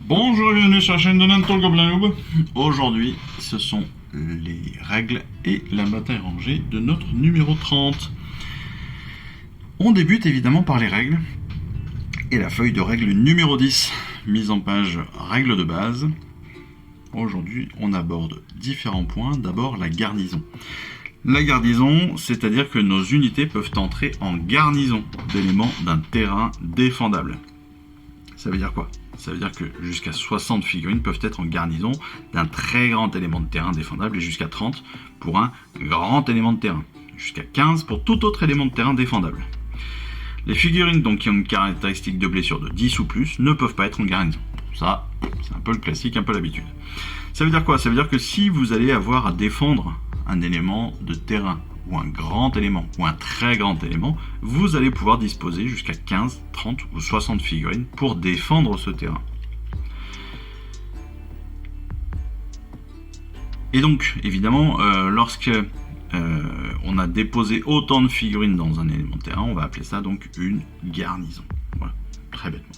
Bonjour et bienvenue sur la chaîne de Nanto le Gobelin Noob. Aujourd'hui, ce sont les règles et la bataille rangée de notre numéro 30. On débute évidemment par les règles et la feuille de règle numéro 10, mise en page règle de base. Aujourd'hui, on aborde différents points. D'abord, la garnison. La garnison, c'est-à-dire que nos unités peuvent entrer en garnison d'éléments d'un terrain défendable. Ça veut dire quoi ? Ça veut dire que jusqu'à 60 figurines peuvent être en garnison d'un très grand élément de terrain défendable et jusqu'à 30 pour un grand élément de terrain. Jusqu'à 15 pour tout autre élément de terrain défendable. Les figurines donc, qui ont une caractéristique de blessure de 10 ou plus ne peuvent pas être en garnison. Ça, c'est un peu le classique, un peu l'habitude. Ça veut dire quoi ? Ça veut dire que si vous allez avoir à défendre un élément de terrain ou un grand élément, ou un très grand élément, vous allez pouvoir disposer jusqu'à 15, 30 ou 60 figurines pour défendre ce terrain. Et donc, évidemment, lorsque on a déposé autant de figurines dans un élément de terrain, on va appeler ça donc une garnison. Voilà, très bêtement.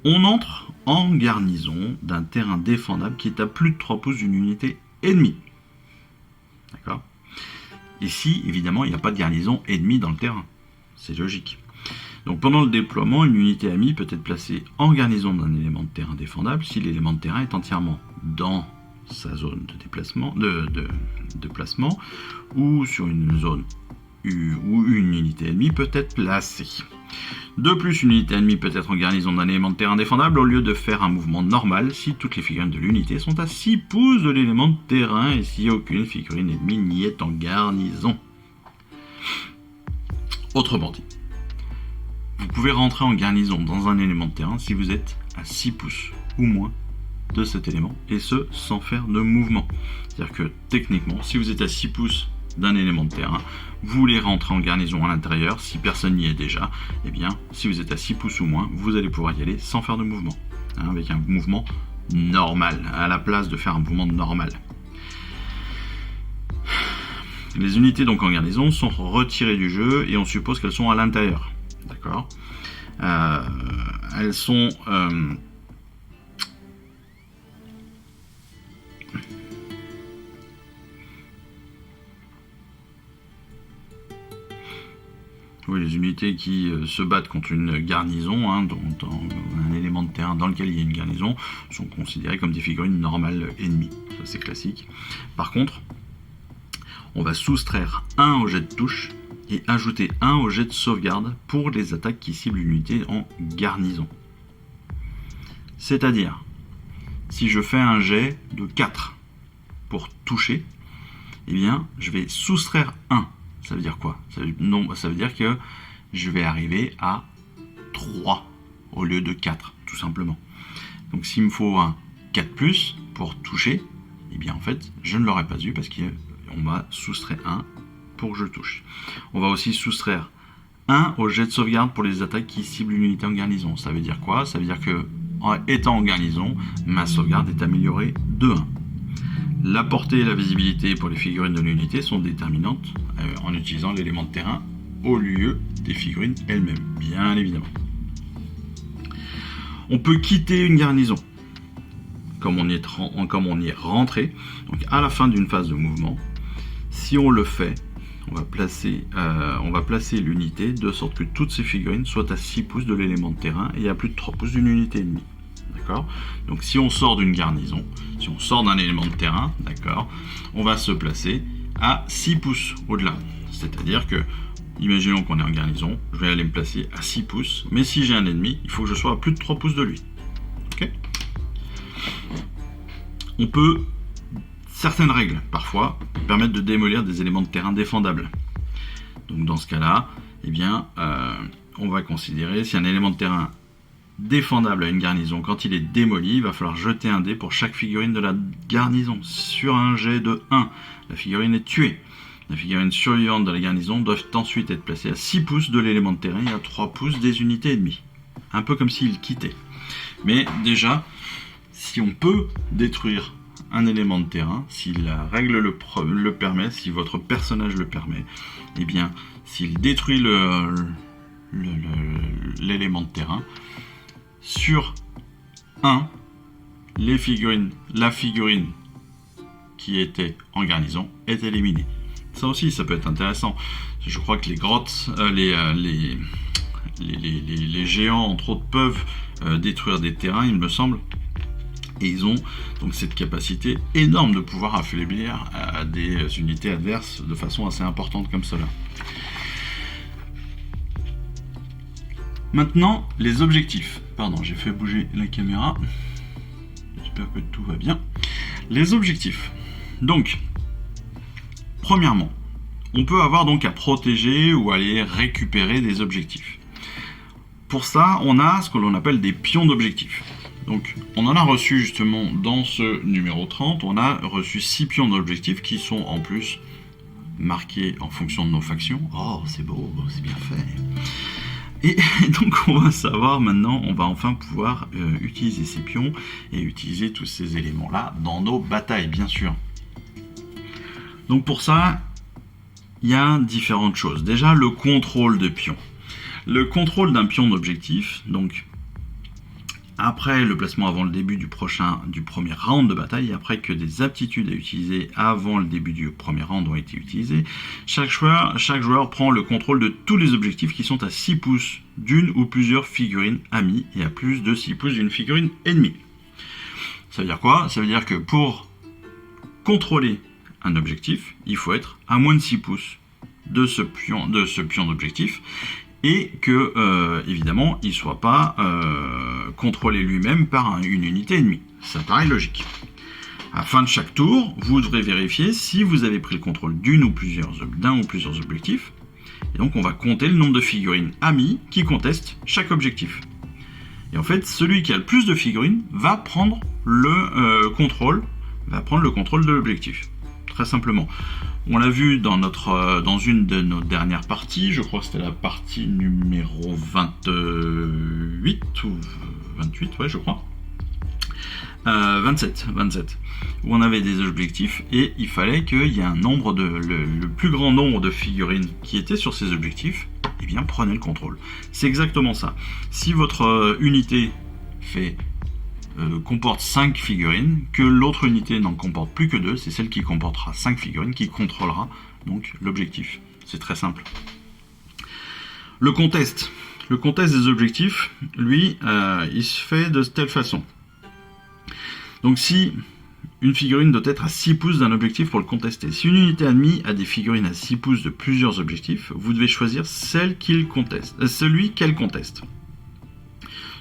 On entre en garnison d'un terrain défendable qui est à plus de 3 pouces d'une unité ennemie. D'accord ? Ici, évidemment, il n'y a pas de garnison ennemie dans le terrain. C'est logique. Donc pendant le déploiement, une unité amie peut être placée en garnison d'un élément de terrain défendable si l'élément de terrain est entièrement dans sa zone de déplacement, de placement, ou sur une zone où une unité ennemie peut être placée. De plus, une unité ennemie peut être en garnison d'un élément de terrain défendable au lieu de faire un mouvement normal si toutes les figurines de l'unité sont à 6 pouces de l'élément de terrain et si aucune figurine ennemie n'y est en garnison. Autrement dit, vous pouvez rentrer en garnison dans un élément de terrain si vous êtes à 6 pouces ou moins de cet élément, et ce sans faire de mouvement. C'est-à-dire que techniquement, si vous êtes à 6 pouces d'un élément de terrain, vous voulez rentrer en garnison à l'intérieur, si personne n'y est déjà, eh bien, si vous êtes à 6 pouces ou moins, vous allez pouvoir y aller sans faire de mouvement, avec un mouvement normal, à la place de faire un mouvement normal. Les unités donc en garnison sont retirées du jeu et on suppose qu'elles sont à l'intérieur. D'accord ? Elles sont... Oui, les unités qui se battent contre une garnison, dans un élément de terrain dans lequel il y a une garnison, sont considérées comme des figurines normales ennemies. Ça, c'est classique. Par contre, on va soustraire 1 au jet de touche et ajouter 1 au jet de sauvegarde pour les attaques qui ciblent une unité en garnison. C'est-à-dire, si je fais un jet de 4 pour toucher, eh bien, je vais soustraire 1. Ça veut dire quoi ? Ça veut dire que je vais arriver à 3 au lieu de 4, tout simplement. Donc s'il me faut un 4+, pour toucher, eh bien en fait, je ne l'aurais pas eu parce qu'on m'a soustrait 1 pour que je touche. On va aussi soustraire 1 au jet de sauvegarde pour les attaques qui ciblent une unité en garnison. Ça veut dire quoi ? Ça veut dire que, étant en garnison, ma sauvegarde est améliorée de 1. La portée et la visibilité pour les figurines de l'unité sont déterminantes en utilisant l'élément de terrain au lieu des figurines elles-mêmes, bien évidemment. On peut quitter une garnison comme on y est rentré, donc à la fin d'une phase de mouvement. Si on le fait, on va placer l'unité de sorte que toutes ces figurines soient à 6 pouces de l'élément de terrain et à plus de 3 pouces d'une unité ennemie. D'accord ? Donc si on sort d'une garnison, si on sort d'un élément de terrain, d'accord, on va se placer à 6 pouces au-delà. C'est-à-dire que, imaginons qu'on est en garnison, je vais aller me placer à 6 pouces, mais si j'ai un ennemi, il faut que je sois à plus de 3 pouces de lui. Ok ? On peut, certaines règles, parfois, permettre de démolir des éléments de terrain défendables. Donc dans ce cas-là, eh bien, on va considérer si un élément de terrain défendable à une garnison, quand il est démoli, il va falloir jeter un dé pour chaque figurine de la garnison. Sur un jet de 1, la figurine est tuée. Les figurines survivantes de la garnison doivent ensuite être placées à 6 pouces de l'élément de terrain et à 3 pouces des unités ennemies. Un peu comme s'il quittait. Mais déjà, si on peut détruire un élément de terrain, si la règle le permet, si votre personnage le permet, eh bien, s'il détruit l'élément de terrain, sur 1, la figurine qui était en garnison est éliminée. Ça aussi, ça peut être intéressant. Je crois que les grottes, les géants, entre autres, peuvent détruire des terrains, il me semble. Et ils ont donc cette capacité énorme de pouvoir affaiblir des unités adverses de façon assez importante comme cela. Maintenant, les objectifs. Pardon, j'ai fait bouger la caméra. J'espère que tout va bien. Les objectifs. Donc, premièrement, on peut avoir donc à protéger ou aller récupérer des objectifs. Pour ça, on a ce que l'on appelle des pions d'objectifs. Donc, on en a reçu justement dans ce numéro 30, on a reçu 6 pions d'objectifs qui sont en plus marqués en fonction de nos factions. Oh, c'est beau, c'est bien fait. Et donc on va savoir maintenant, on va enfin pouvoir utiliser ces pions et utiliser tous ces éléments-là dans nos batailles, bien sûr. Donc pour ça, il y a différentes choses. Déjà, le contrôle de pions. Le contrôle d'un pion d'objectif, donc après le placement avant le début du premier round de bataille, après que des aptitudes à utiliser avant le début du premier round ont été utilisées, chaque joueur prend le contrôle de tous les objectifs qui sont à 6 pouces d'une ou plusieurs figurines amies et à plus de 6 pouces d'une figurine ennemie. Ça veut dire quoi? Ça veut dire que pour contrôler un objectif, il faut être à moins de 6 pouces de ce pion d'objectif, et que, évidemment, il ne soit pas contrôlé lui-même par une unité ennemie. Ça paraît logique. À la fin de chaque tour, vous devrez vérifier si vous avez pris le contrôle d'un ou plusieurs objectifs. Et donc, on va compter le nombre de figurines amies qui contestent chaque objectif. Et en fait, celui qui a le plus de figurines va prendre le contrôle de l'objectif. Très simplement. On l'a vu dans une de nos dernières parties, je crois que c'était la partie numéro 28 ou 28, ouais, je crois. 27, où on avait des objectifs et il fallait qu'il y ait le plus grand nombre de figurines qui étaient sur ces objectifs, eh bien prenez le contrôle. C'est exactement ça. Si votre unité comporte 5 figurines, que l'autre unité n'en comporte plus que 2, c'est celle qui comportera 5 figurines qui contrôlera donc l'objectif. C'est très simple. Le contest des objectifs, lui, il se fait de telle façon. Donc si une figurine doit être à 6 pouces d'un objectif pour le contester. Si une unité ennemie a des figurines à 6 pouces de plusieurs objectifs, vous devez choisir celui qu'elle conteste.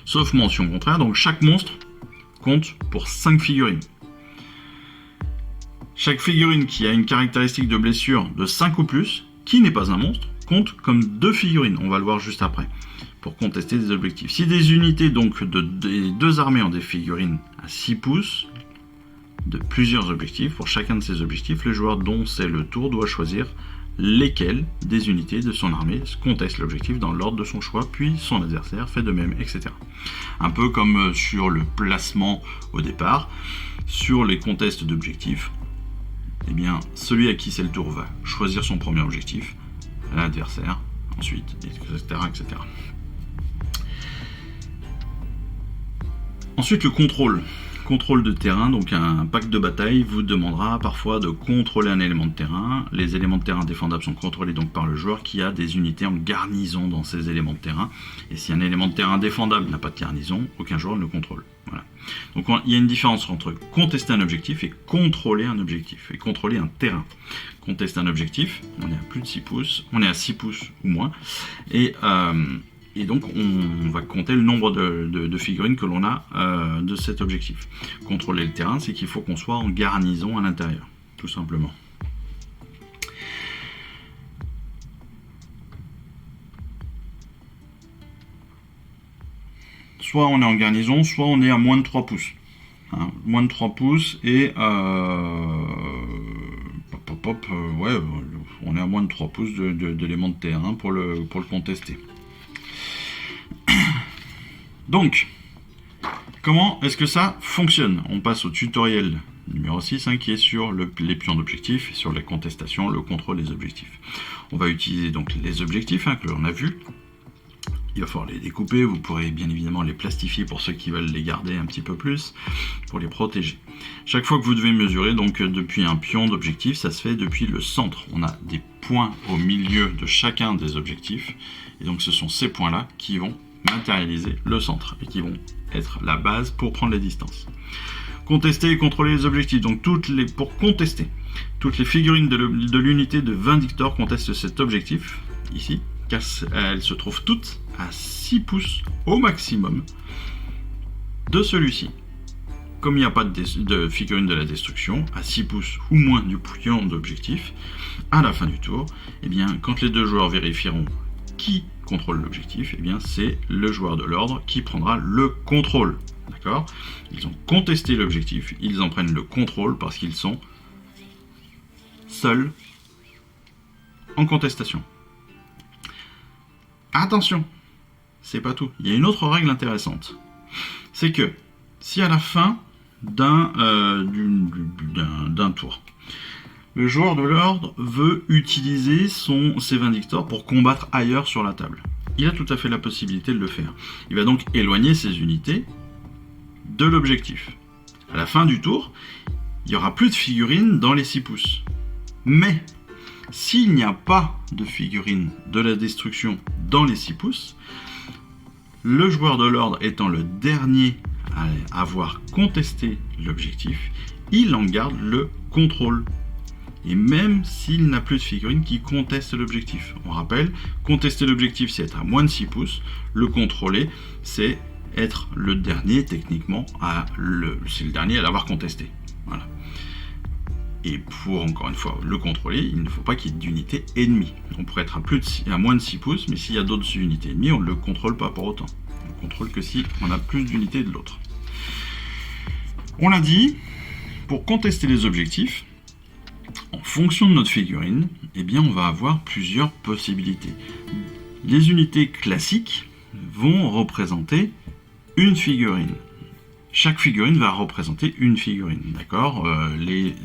Sauf mention contraire, donc chaque monstre compte pour 5 figurines. Chaque figurine qui a une caractéristique de blessure de 5 ou plus, qui n'est pas un monstre, compte comme 2 figurines, on va le voir juste après, pour contester des objectifs. Si des unités donc des deux armées ont des figurines à 6 pouces, de plusieurs objectifs, pour chacun de ces objectifs, le joueur dont c'est le tour doit choisir lesquelles des unités de son armée contestent l'objectif dans l'ordre de son choix, puis son adversaire fait de même, etc. Un peu comme sur le placement au départ, sur les contests d'objectifs, eh bien, celui à qui c'est le tour va choisir son premier objectif, l'adversaire, ensuite, etc., etc. Ensuite, le contrôle de terrain, donc un pack de bataille vous demandera parfois de contrôler un élément de terrain. Les éléments de terrain défendables sont contrôlés donc par le joueur qui a des unités en garnison dans ces éléments de terrain. Et si un élément de terrain défendable n'a pas de garnison, aucun joueur ne le contrôle. Voilà. Donc il y a une différence entre contester un objectif et contrôler un objectif, et contrôler un terrain. Contester un objectif, on est à plus de 6 pouces, on est à 6 pouces ou moins, et donc on va compter le nombre de figurines que l'on a de cet objectif. Contrôler le terrain, c'est qu'il faut qu'on soit en garnison à l'intérieur, tout simplement. Soit on est en garnison, soit on est à moins de 3 pouces. Hein, moins de 3 pouces et ouais, on est à moins de 3 pouces d'éléments de terrain pour le contester. Donc, comment est-ce que ça fonctionne? On passe au tutoriel numéro 6 qui est sur les pions d'objectifs, sur la contestation, le contrôle des objectifs. On va utiliser donc les objectifs que l'on a vus. Il va falloir les découper, vous pourrez bien évidemment les plastifier pour ceux qui veulent les garder un petit peu plus, pour les protéger. Chaque fois que vous devez mesurer, donc depuis un pion d'objectif, ça se fait depuis le centre. On a des points au milieu de chacun des objectifs, et donc ce sont ces points-là qui vont matérialiser le centre, et qui vont être la base pour prendre les distances. Contester et contrôler les objectifs, donc pour contester, toutes les figurines de l'unité de Vindictor contestent cet objectif, ici, car elles se trouvent toutes à 6 pouces au maximum de celui-ci. Comme il n'y a pas de figurine de la destruction, à 6 pouces ou moins du pion d'objectif, à la fin du tour, eh bien, quand les deux joueurs vérifieront qui contrôle l'objectif, eh bien, c'est le joueur de l'ordre qui prendra le contrôle. D'accord ? Ils ont contesté l'objectif, ils en prennent le contrôle parce qu'ils sont seuls en contestation. Attention, c'est pas tout. Il y a une autre règle intéressante. C'est que si à la fin d'un tour, le joueur de l'ordre veut utiliser ses Vindictors pour combattre ailleurs sur la table, il a tout à fait la possibilité de le faire. Il va donc éloigner ses unités de l'objectif. À la fin du tour, il n'y aura plus de figurines dans les 6 pouces. Mais s'il n'y a pas de figurine de la destruction dans les 6 pouces, le joueur de l'ordre étant le dernier à avoir contesté l'objectif, il en garde le contrôle. Et même s'il n'a plus de figurine qui conteste l'objectif. On rappelle, contester l'objectif, c'est être à moins de 6 pouces. Le contrôler, c'est être le dernier, techniquement, c'est le dernier à l'avoir contesté. Voilà. Et pour, encore une fois, le contrôler, il ne faut pas qu'il y ait d'unités ennemies. On pourrait être à moins de 6 pouces, mais s'il y a d'autres unités ennemies, on ne le contrôle pas pour autant. On ne contrôle que si on a plus d'unités de l'autre. On l'a dit, pour contester les objectifs, en fonction de notre figurine, eh bien, on va avoir plusieurs possibilités. Les unités classiques vont représenter une figurine. Chaque figurine va représenter une figurine, d'accord ? Les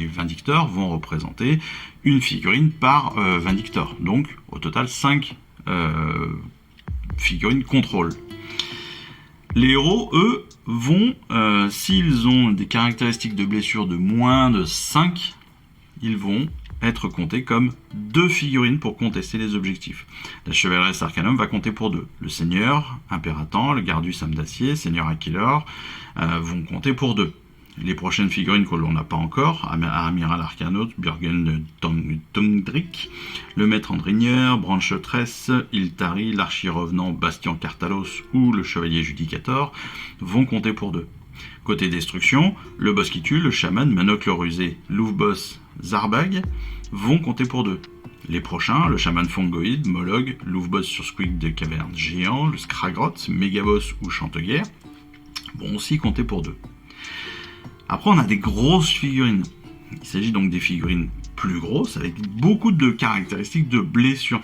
Vindictors vont représenter une figurine par Vindictor. Donc, au total, 5 figurines contrôle. Les héros, eux, vont, s'ils ont des caractéristiques de blessure de moins de 5, ils vont être comptés comme 2 figurines pour contester les objectifs. La chevaleresque Arcanum va compter pour 2. Le seigneur Impératant, le Gardus âme d'acier, seigneur Aquilor vont compter pour 2. Les prochaines figurines que l'on n'a pas encore, Amiral Arcanaut, Björgen Tungdrik, le maître Andrigneur, Branchetresse, Iltari, l'archi-revenant Bastien Cartalos ou le chevalier Judicator vont compter pour 2. Côté destruction, le boss qui tue, le chaman, Manoc le rusé, Louvboss, Zarbag vont compter pour 2. Les prochains, le chaman Fongoïde, Molog, Louvboss sur Squig de caverne géant, le Skragrot, Mégaboss ou Chanteguerre vont aussi compter pour 2. Après, on a des grosses figurines. Il s'agit donc des figurines plus grosses avec beaucoup de caractéristiques de blessure.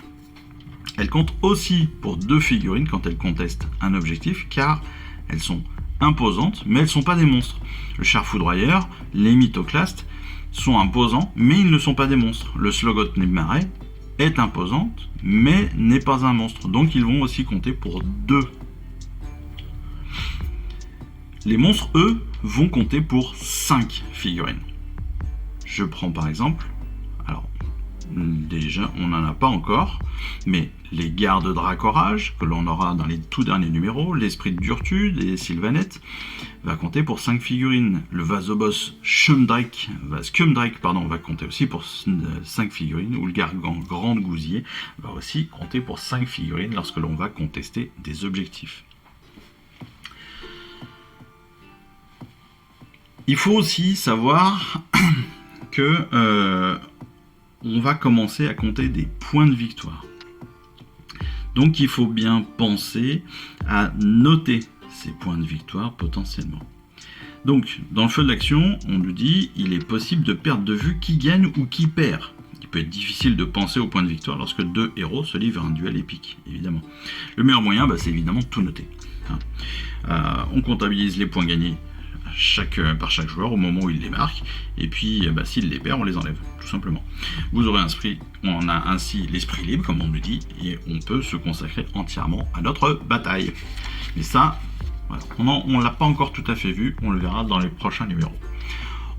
Elles comptent aussi pour 2 figurines quand elles contestent un objectif car elles sont imposantes mais elles ne sont pas des monstres. Le char foudroyeur, les mythoclastes sont imposants mais ils ne sont pas des monstres. Le Slogot Nebmaret est imposante mais n'est pas un monstre. Donc ils vont aussi compter pour 2. Les monstres, eux, vont compter pour 5 figurines. Je prends par exemple, alors déjà on n'en a pas encore, mais les gardes Dracorage, que l'on aura dans les tout derniers numéros, l'esprit de Durtude et Sylvanette, va compter pour 5 figurines. Le Vasoboss Skumdrake va compter aussi pour 5 figurines, ou le Gargant Grande Gousier va aussi compter pour 5 figurines lorsque l'on va contester des objectifs. Il faut aussi savoir que on va commencer à compter des points de victoire. Donc il faut bien penser à noter ces points de victoire potentiellement. Donc dans le feu de l'action, on nous dit il est possible de perdre de vue qui gagne ou qui perd. Il peut être difficile de penser aux points de victoire lorsque 2 héros se livrent à un duel épique, évidemment. Le meilleur moyen, c'est évidemment de tout noter. On comptabilise les points gagnés par chaque joueur au moment où il les marque, et puis s'il les perd, on les enlève, tout simplement. On a ainsi l'esprit libre, comme on nous dit, et on peut se consacrer entièrement à notre bataille. Mais ça, voilà, on l'a pas encore tout à fait vu, on le verra dans les prochains numéros.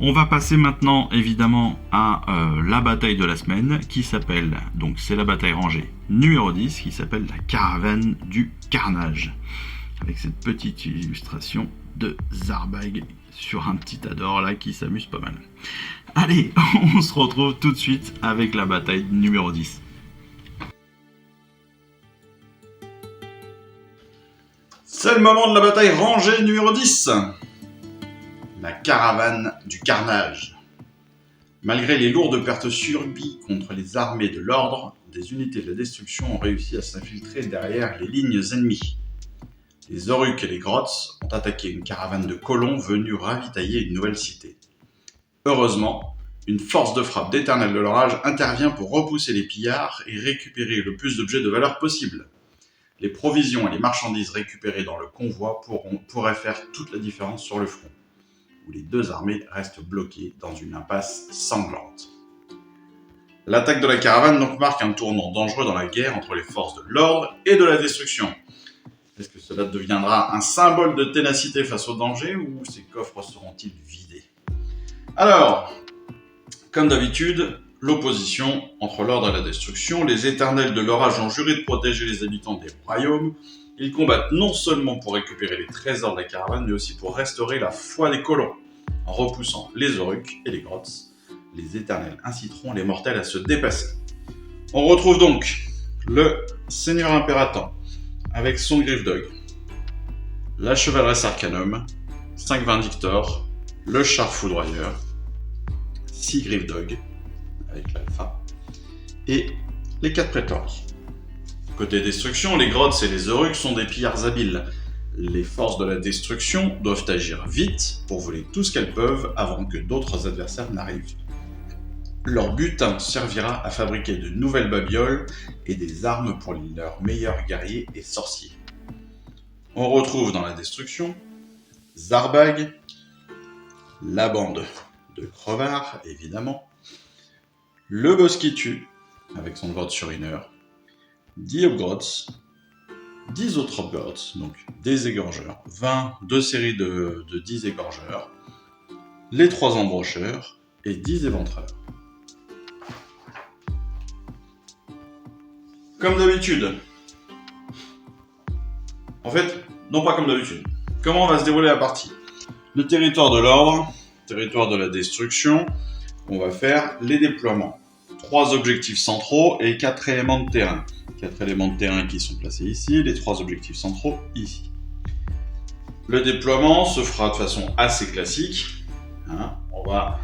On va passer maintenant évidemment à la bataille de la semaine qui s'appelle, donc c'est la bataille rangée numéro 10 qui s'appelle la caravane du carnage. Avec cette petite illustration de Zarbag sur un petit Ador là qui s'amuse pas mal. Allez, on se retrouve tout de suite avec la bataille numéro 10. C'est le moment de la bataille rangée numéro 10. La caravane du carnage. Malgré les lourdes pertes subies contre les armées de l'ordre, des unités de la destruction ont réussi à s'infiltrer derrière les lignes ennemies. Les Oruks et les Grotz ont attaqué une caravane de colons venus ravitailler une nouvelle cité. Heureusement, une force de frappe d'Éternel de l'Orage intervient pour repousser les pillards et récupérer le plus d'objets de valeur possible. Les provisions et les marchandises récupérées dans le convoi pourraient faire toute la différence sur le front, où les deux armées restent bloquées dans une impasse sanglante. L'attaque de la caravane donc marque un tournant dangereux dans la guerre entre les forces de l'ordre et de la destruction. Est-ce que cela deviendra un symbole de ténacité face au danger ou ces coffres seront-ils vidés? Alors, comme d'habitude, l'opposition entre l'ordre et la destruction, les éternels de l'orage ont juré de protéger les habitants des royaumes. Ils combattent non seulement pour récupérer les trésors de la caravane, mais aussi pour restaurer la foi des colons. En repoussant les Oruks et les Grotz, les éternels inciteront les mortels à se dépasser. On retrouve donc le Seigneur Impératant avec son Griffdog, la Chevaleresse Arcanum, 5 Vindictors, le Char Foudroyeur, 6 Griffdog avec l'Alpha, et les 4 Prétors. Côté destruction, les Grotz et les Oruks sont des pillards habiles. Les forces de la destruction doivent agir vite pour voler tout ce qu'elles peuvent avant que d'autres adversaires n'arrivent. Leur butin servira à fabriquer de nouvelles babioles et des armes pour leurs meilleurs guerriers et sorciers. On retrouve dans la destruction Zarbag, la bande de crevards évidemment, le boss qui tue avec son Grotz Urineur, 10 Hobgrotz, 10 autres Hobgrotz, donc des égorgeurs, 22 séries de 10 égorgeurs, les 3 embrocheurs et 10 éventreurs. Comme d'habitude, en fait, non pas comme d'habitude, comment va se dérouler la partie? Le territoire de l'ordre, territoire de la destruction, on va faire les déploiements. 3 objectifs centraux et 4 éléments de terrain. 4 éléments de terrain qui sont placés ici, les 3 objectifs centraux ici. Le déploiement se fera de façon assez classique. On va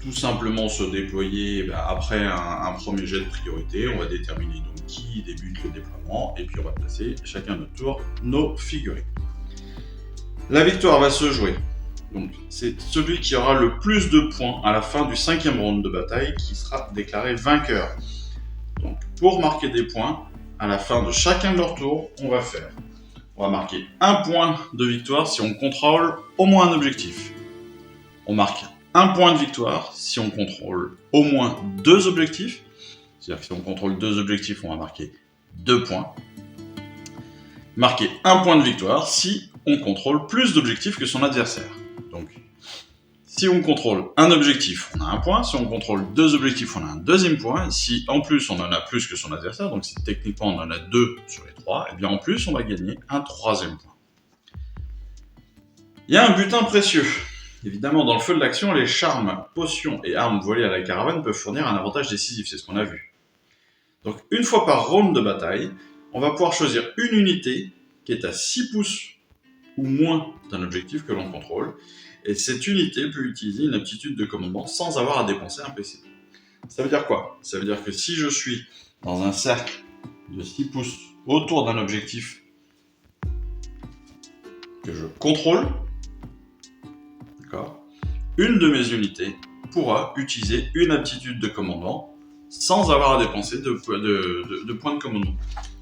tout simplement se déployer après un premier jet de priorité. On va déterminer donc qui débute le déploiement et puis on va placer chacun notre tour nos figurines. La victoire va se jouer. Donc, c'est celui qui aura le plus de points à la fin du 5e round de bataille qui sera déclaré vainqueur. Donc, pour marquer des points, à la fin de chacun de leurs tours, on va marquer un point de victoire si on contrôle au moins un objectif. On marque un point de victoire si on contrôle au moins 2 objectifs. C'est-à-dire que si on contrôle 2 objectifs, on va marquer 2 points. Marquer un point de victoire si on contrôle plus d'objectifs que son adversaire. Donc, si on contrôle un objectif, on a un point. Si on contrôle 2 objectifs, on a un deuxième point. Si en plus on en a plus que son adversaire, donc si techniquement on en a 2 sur les 3, et bien en plus on va gagner un 3e point. Il y a un butin précieux. Évidemment, dans le feu de l'action, les charmes, potions et armes volées à la caravane peuvent fournir un avantage décisif, c'est ce qu'on a vu. Donc, une fois par round de bataille, on va pouvoir choisir une unité qui est à 6 pouces ou moins d'un objectif que l'on contrôle, et cette unité peut utiliser une aptitude de commandement sans avoir à dépenser un PC. Ça veut dire quoi? Ça veut dire que si je suis dans un cercle de 6 pouces autour d'un objectif que je contrôle, une de mes unités pourra utiliser une aptitude de commandement sans avoir à dépenser de points de commandement.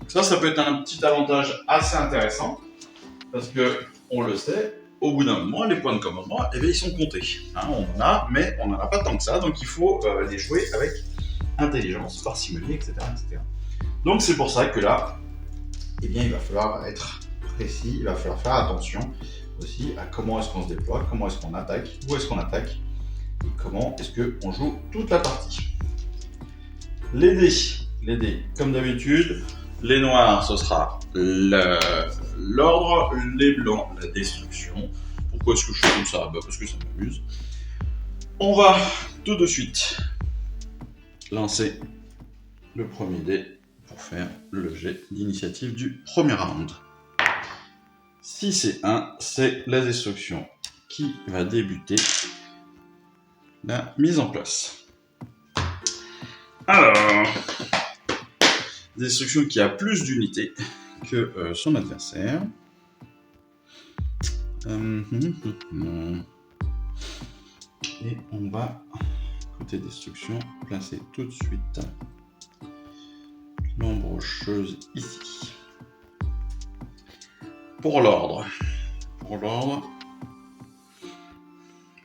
Ça peut être un petit avantage assez intéressant parce que on le sait, au bout d'un moment, les points de commandement, eh bien, ils sont comptés. Hein, on en a, mais on n'en a pas tant que ça, donc il faut les jouer avec intelligence, parcimonie, etc., etc. Donc c'est pour ça que là, eh bien, il va falloir être précis, il va falloir faire attention aussi à comment est-ce qu'on se déploie, comment est-ce qu'on attaque, où est-ce qu'on attaque, et comment est-ce qu'on joue toute la partie. Les dés, comme d'habitude, les noirs, ce sera l'ordre, les blancs, la destruction. Pourquoi est-ce que je fais comme ça? Parce que ça m'amuse. On va tout de suite lancer le premier dé pour faire le jet d'initiative du premier round. Si c'est 1, c'est la destruction qui va débuter la mise en place. Alors, destruction qui a plus d'unités que son adversaire. Et on va, côté destruction, placer tout de suite l'embrocheuse ici. Pour l'ordre,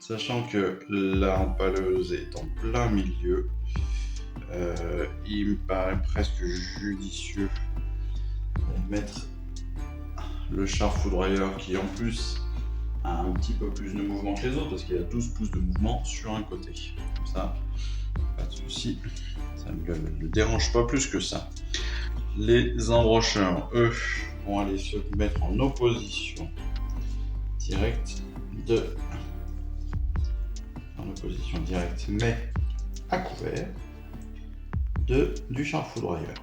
sachant que l'empaleuse est en plein milieu, il me paraît presque judicieux de mettre le char foudroyeur qui en plus a un petit peu plus de mouvement que les autres parce qu'il a 12 pouces de mouvement sur un côté. Comme ça, pas de souci, ça ne le dérange pas plus que ça. Les embrocheurs, eux, vont aller se mettre en opposition directe mais à couvert du char foudroyeur.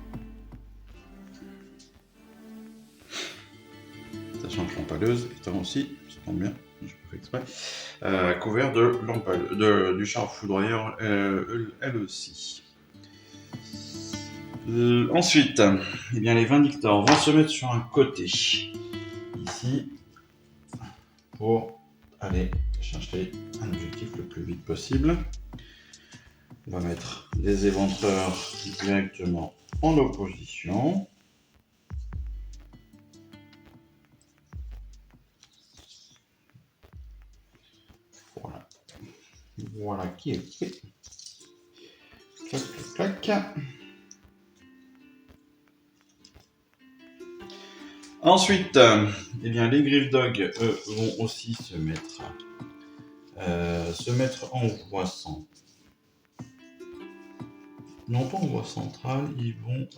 Sachant que l'empaleuse étant aussi, ça tombe bien, je fais exprès, à couvert du char foudroyeur elle aussi. Ensuite, eh bien, les vindictors vont se mettre sur un côté, ici, pour aller chercher un objectif le plus vite possible. On va mettre les éventreurs directement en opposition. Voilà qui est fait. Clac, clac, clac. Ensuite, eh bien, les Griffdogs, eux, vont aussi se mettre en voie centrale. Non, pas en voie centrale, ils vont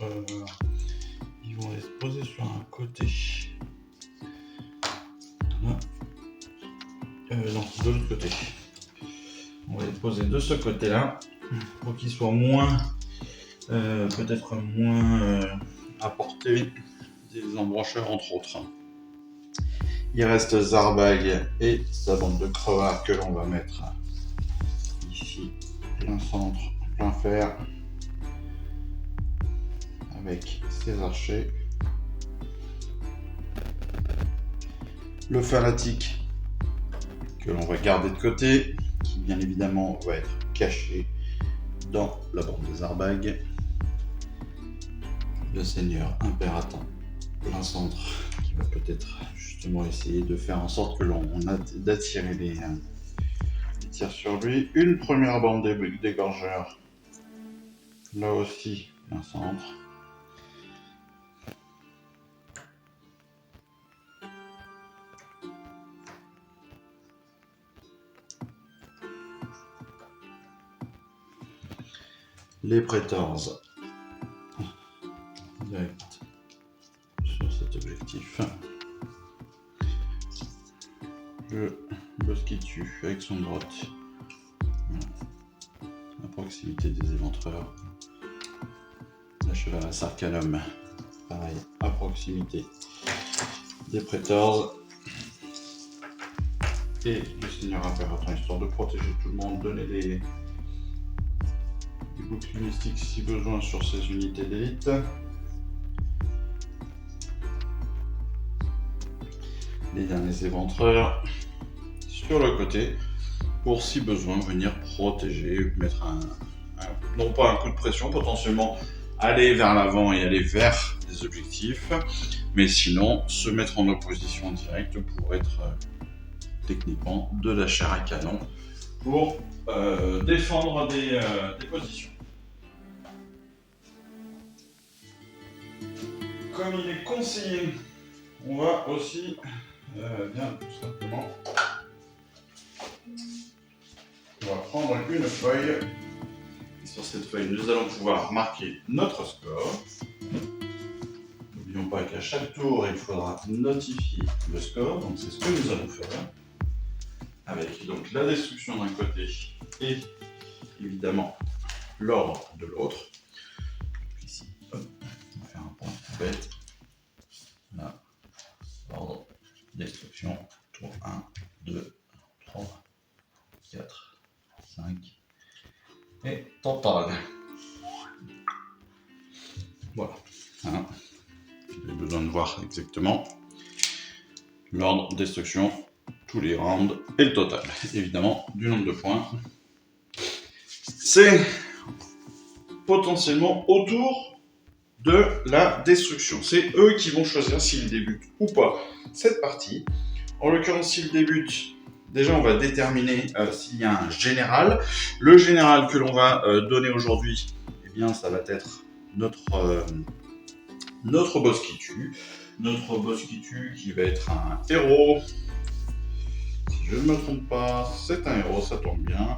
aller se poser sur un côté. Voilà. Non, de l'autre côté. On va les poser de ce côté-là pour qu'ils soient peut-être moins à portée des embrocheurs entre autres. Il reste Zarbag et sa bande de crevards que l'on va mettre ici, plein centre, plein fer, avec ses archers. Le fanatique que l'on va garder de côté, qui bien évidemment va être caché dans la bande des Zarbag. Le seigneur impératant plein centre qui va peut-être justement essayer de faire en sorte que l'on d'attirer les tirs sur lui. Une première bande d'égorgeurs, là aussi plein centre. Les Praetors direct sur cet objectif. Le boss qui tue avec son grotte. Voilà. À proximité des éventreurs. La cheval à Sarcanum, pareil, à proximité des Praetors. Et le seigneur impérateur, histoire de protéger tout le monde, donner des boucliers mystiques si besoin sur ces unités d'élite. Les derniers éventreurs sur le côté pour si besoin venir protéger, mettre non pas un coup de pression, potentiellement aller vers l'avant et aller vers des objectifs, mais sinon se mettre en opposition directe pour être techniquement de la chair à canon pour défendre des positions. Comme il est conseillé, on va aussi bien tout simplement, on va prendre une feuille et sur cette feuille nous allons pouvoir marquer notre score. N'oublions pas qu'à chaque tour il faudra notifier le score, donc c'est ce que nous allons faire avec donc la destruction d'un côté et évidemment l'ordre de l'autre. Ici, hop, on va faire un point bête. Là, ordre, destruction, tour 1, 2, 3, 4, 5 et total. Voilà. Hein. J'ai besoin de voir exactement l'ordre, destruction, tous les rounds et le total. Évidemment, du nombre de points. C'est potentiellement autour de la destruction. C'est eux qui vont choisir s'ils débutent ou pas cette partie. En l'occurrence, s'ils débutent, déjà on va déterminer s'il y a un général. Le général que l'on va donner aujourd'hui, eh bien ça va être notre boss qui tue. Notre boss qui tue qui va être un héros. Si je ne me trompe pas, c'est un héros, ça tombe bien.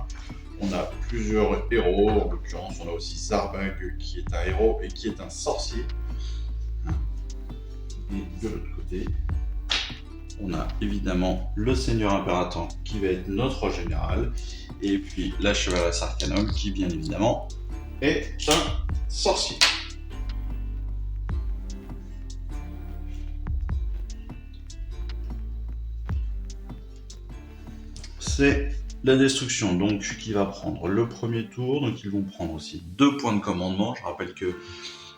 On a plusieurs héros, en l'occurrence on a aussi Zarbag qui est un héros et qui est un sorcier. Et de l'autre côté, on a évidemment le Seigneur Impérator qui va être notre général. Et puis la Chevalesse Arcanum qui bien évidemment est un sorcier. C'est la destruction donc qui va prendre le premier tour, donc ils vont prendre aussi 2 points de commandement. Je rappelle que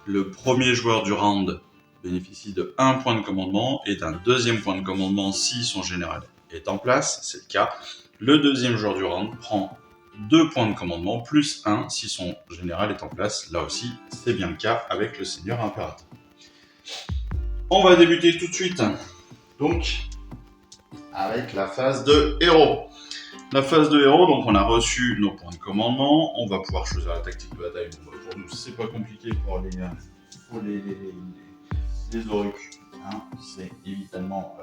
le premier joueur du round bénéficie de 1 point de commandement et d'un deuxième point de commandement si son général est en place, c'est le cas. Le deuxième joueur du round prend 2 points de commandement plus 1 si son général est en place. Là aussi, c'est bien le cas avec le Seigneur Impérator. On va débuter tout de suite donc avec la phase de héros. La phase de héros, donc on a reçu nos points de commandement, on va pouvoir choisir la tactique de bataille. Bon, pour nous, c'est pas compliqué pour les Auruks. Hein. C'est évidemment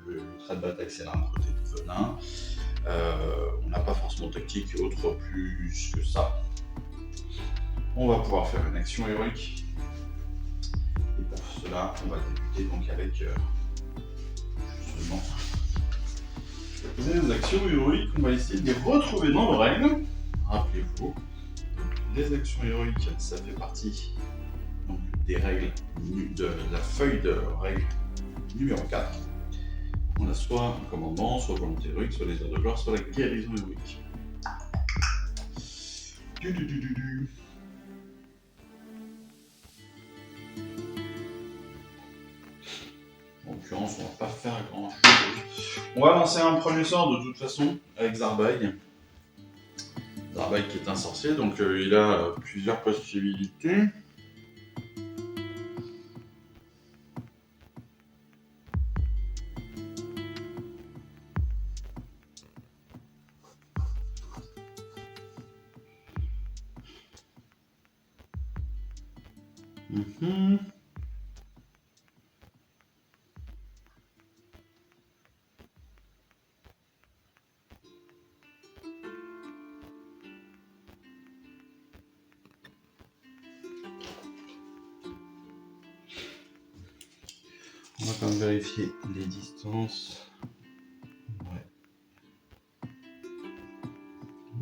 le trait de bataille, c'est l'arme côté de venin. On n'a pas forcément de tactique autre plus que ça. On va pouvoir faire une action héroïque. Et pour cela, on va débuter donc avec justement les actions héroïques. On va essayer de les retrouver dans nos règles. Rappelez-vous, les actions héroïques, ça fait partie donc, des règles de la feuille de règles numéro 4. On a soit un commandement, soit volonté héroïque, soit les heures de gloire, soit la guérison héroïque. En l'occurrence, on va pas faire grand chose. On va lancer un premier sort de toute façon avec Zarbag. Zarbag qui est un sorcier, donc il a plusieurs possibilités. On va quand même vérifier les distances. Ouais.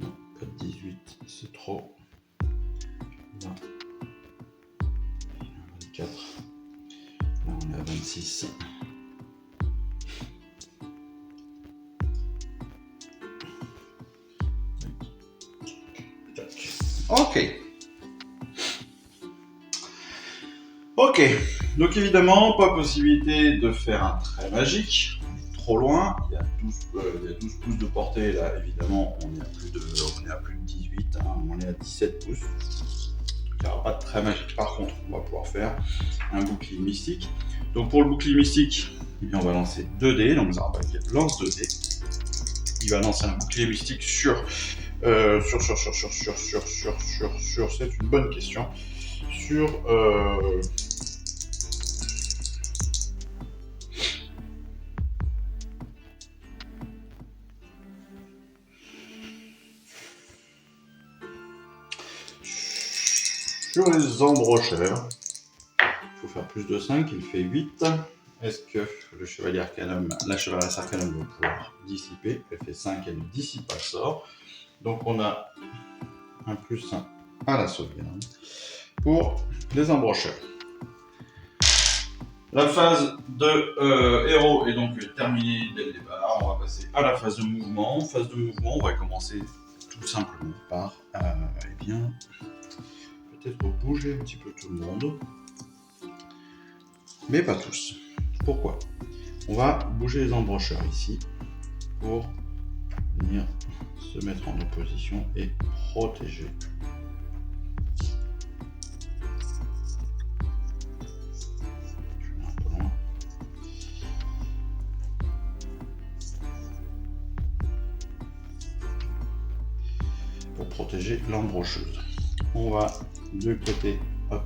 Non, pas de 18, c'est trop. Là, il y a 24. Là, on est à 26. Ok. Ok, donc évidemment, pas possibilité de faire un trait magique, on est trop loin, il y a 12 pouces de portée, là évidemment on est à plus de 18, hein, on est à 17 pouces. Donc il n'y aura pas de trait magique. Par contre, on va pouvoir faire un bouclier mystique. Donc pour le bouclier mystique, eh bien, on va lancer 2 dés. Donc Zarbag lance 2 dés. Il va lancer un bouclier mystique sur, c'est une bonne question. Sur les embrocheurs. Il faut faire plus de 5, il fait 8. Est-ce que le chevalier arcanum, la chevalière arcanum va pouvoir dissiper? Elle fait 5, elle ne dissipe pas le sort. Donc on a un plus 1 à la sauvegarde pour les embrocheurs. La phase de héros est donc terminée dès le départ. On va passer à la phase de mouvement. Phase de mouvement, on va commencer tout simplement par eh bien, peut-être bouger un petit peu tout le monde. Mais pas tous. Pourquoi? On va bouger les embrocheurs ici pour venir se mettre en opposition et protéger. Je vais un peu loin. Pour protéger l'embrocheuse. On va de côté, hop,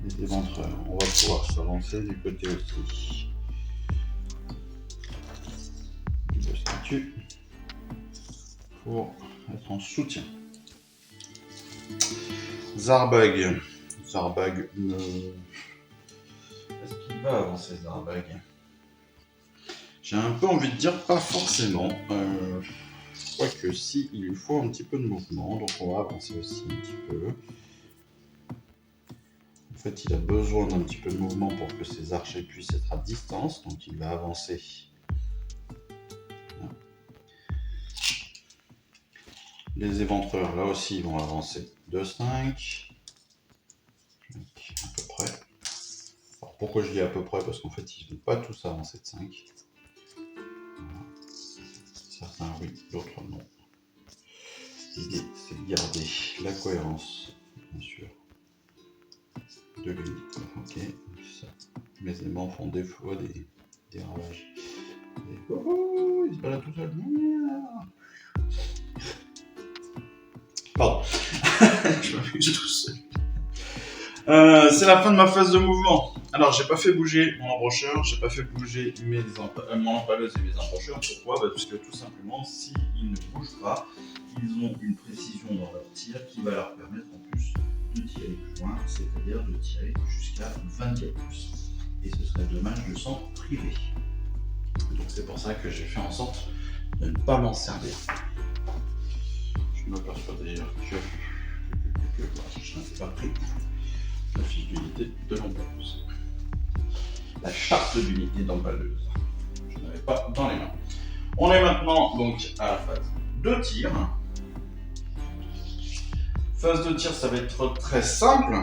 les éventreurs. On va pouvoir se lancer du côté aussi du boss-statue pour être en soutien. Zarbag. Zarbag ne... Est-ce qu'il va avancer, Zarbag? J'ai un peu envie de dire pas forcément. Quoique si, il lui faut un petit peu de mouvement, donc on va avancer aussi un petit peu. En fait, il a besoin d'un petit peu de mouvement pour que ses archers puissent être à distance, donc il va avancer. Les éventreurs, là aussi, ils vont avancer de 5. À peu près. Alors pourquoi je dis à peu près? Parce qu'en fait, ils ne vont pas tous avancer de 5. Voilà. Certains oui, d'autres non. L'idée, c'est de garder la cohérence, bien sûr, de l'unité. Ok, ça. Mes aimants font des fois des ravages. Oh, il se balade tout seul. Pardon. Je m'amuse tout seul. C'est la fin de ma phase de mouvement. Alors, j'ai pas fait bouger mon embrocheur, j'ai pas fait bouger mon empaleuse et mes embrocheurs. Pourquoi? Parce que tout simplement, s'ils ne bougent pas, ils ont une précision dans leur tir qui va leur permettre en plus de tirer plus loin, c'est-à-dire de tirer jusqu'à 24 pouces. Et ce serait dommage de s'en priver. Donc c'est pour ça que j'ai fait en sorte de ne pas m'en servir. Je m'aperçois d'ailleurs que je n'avais pas pris la fiche d'unité de l'empaleuse. La charte d'unité d'empaleuse. Je n'avais pas dans les mains. On est maintenant donc à la phase de tir. Phase de tir, ça va être très simple.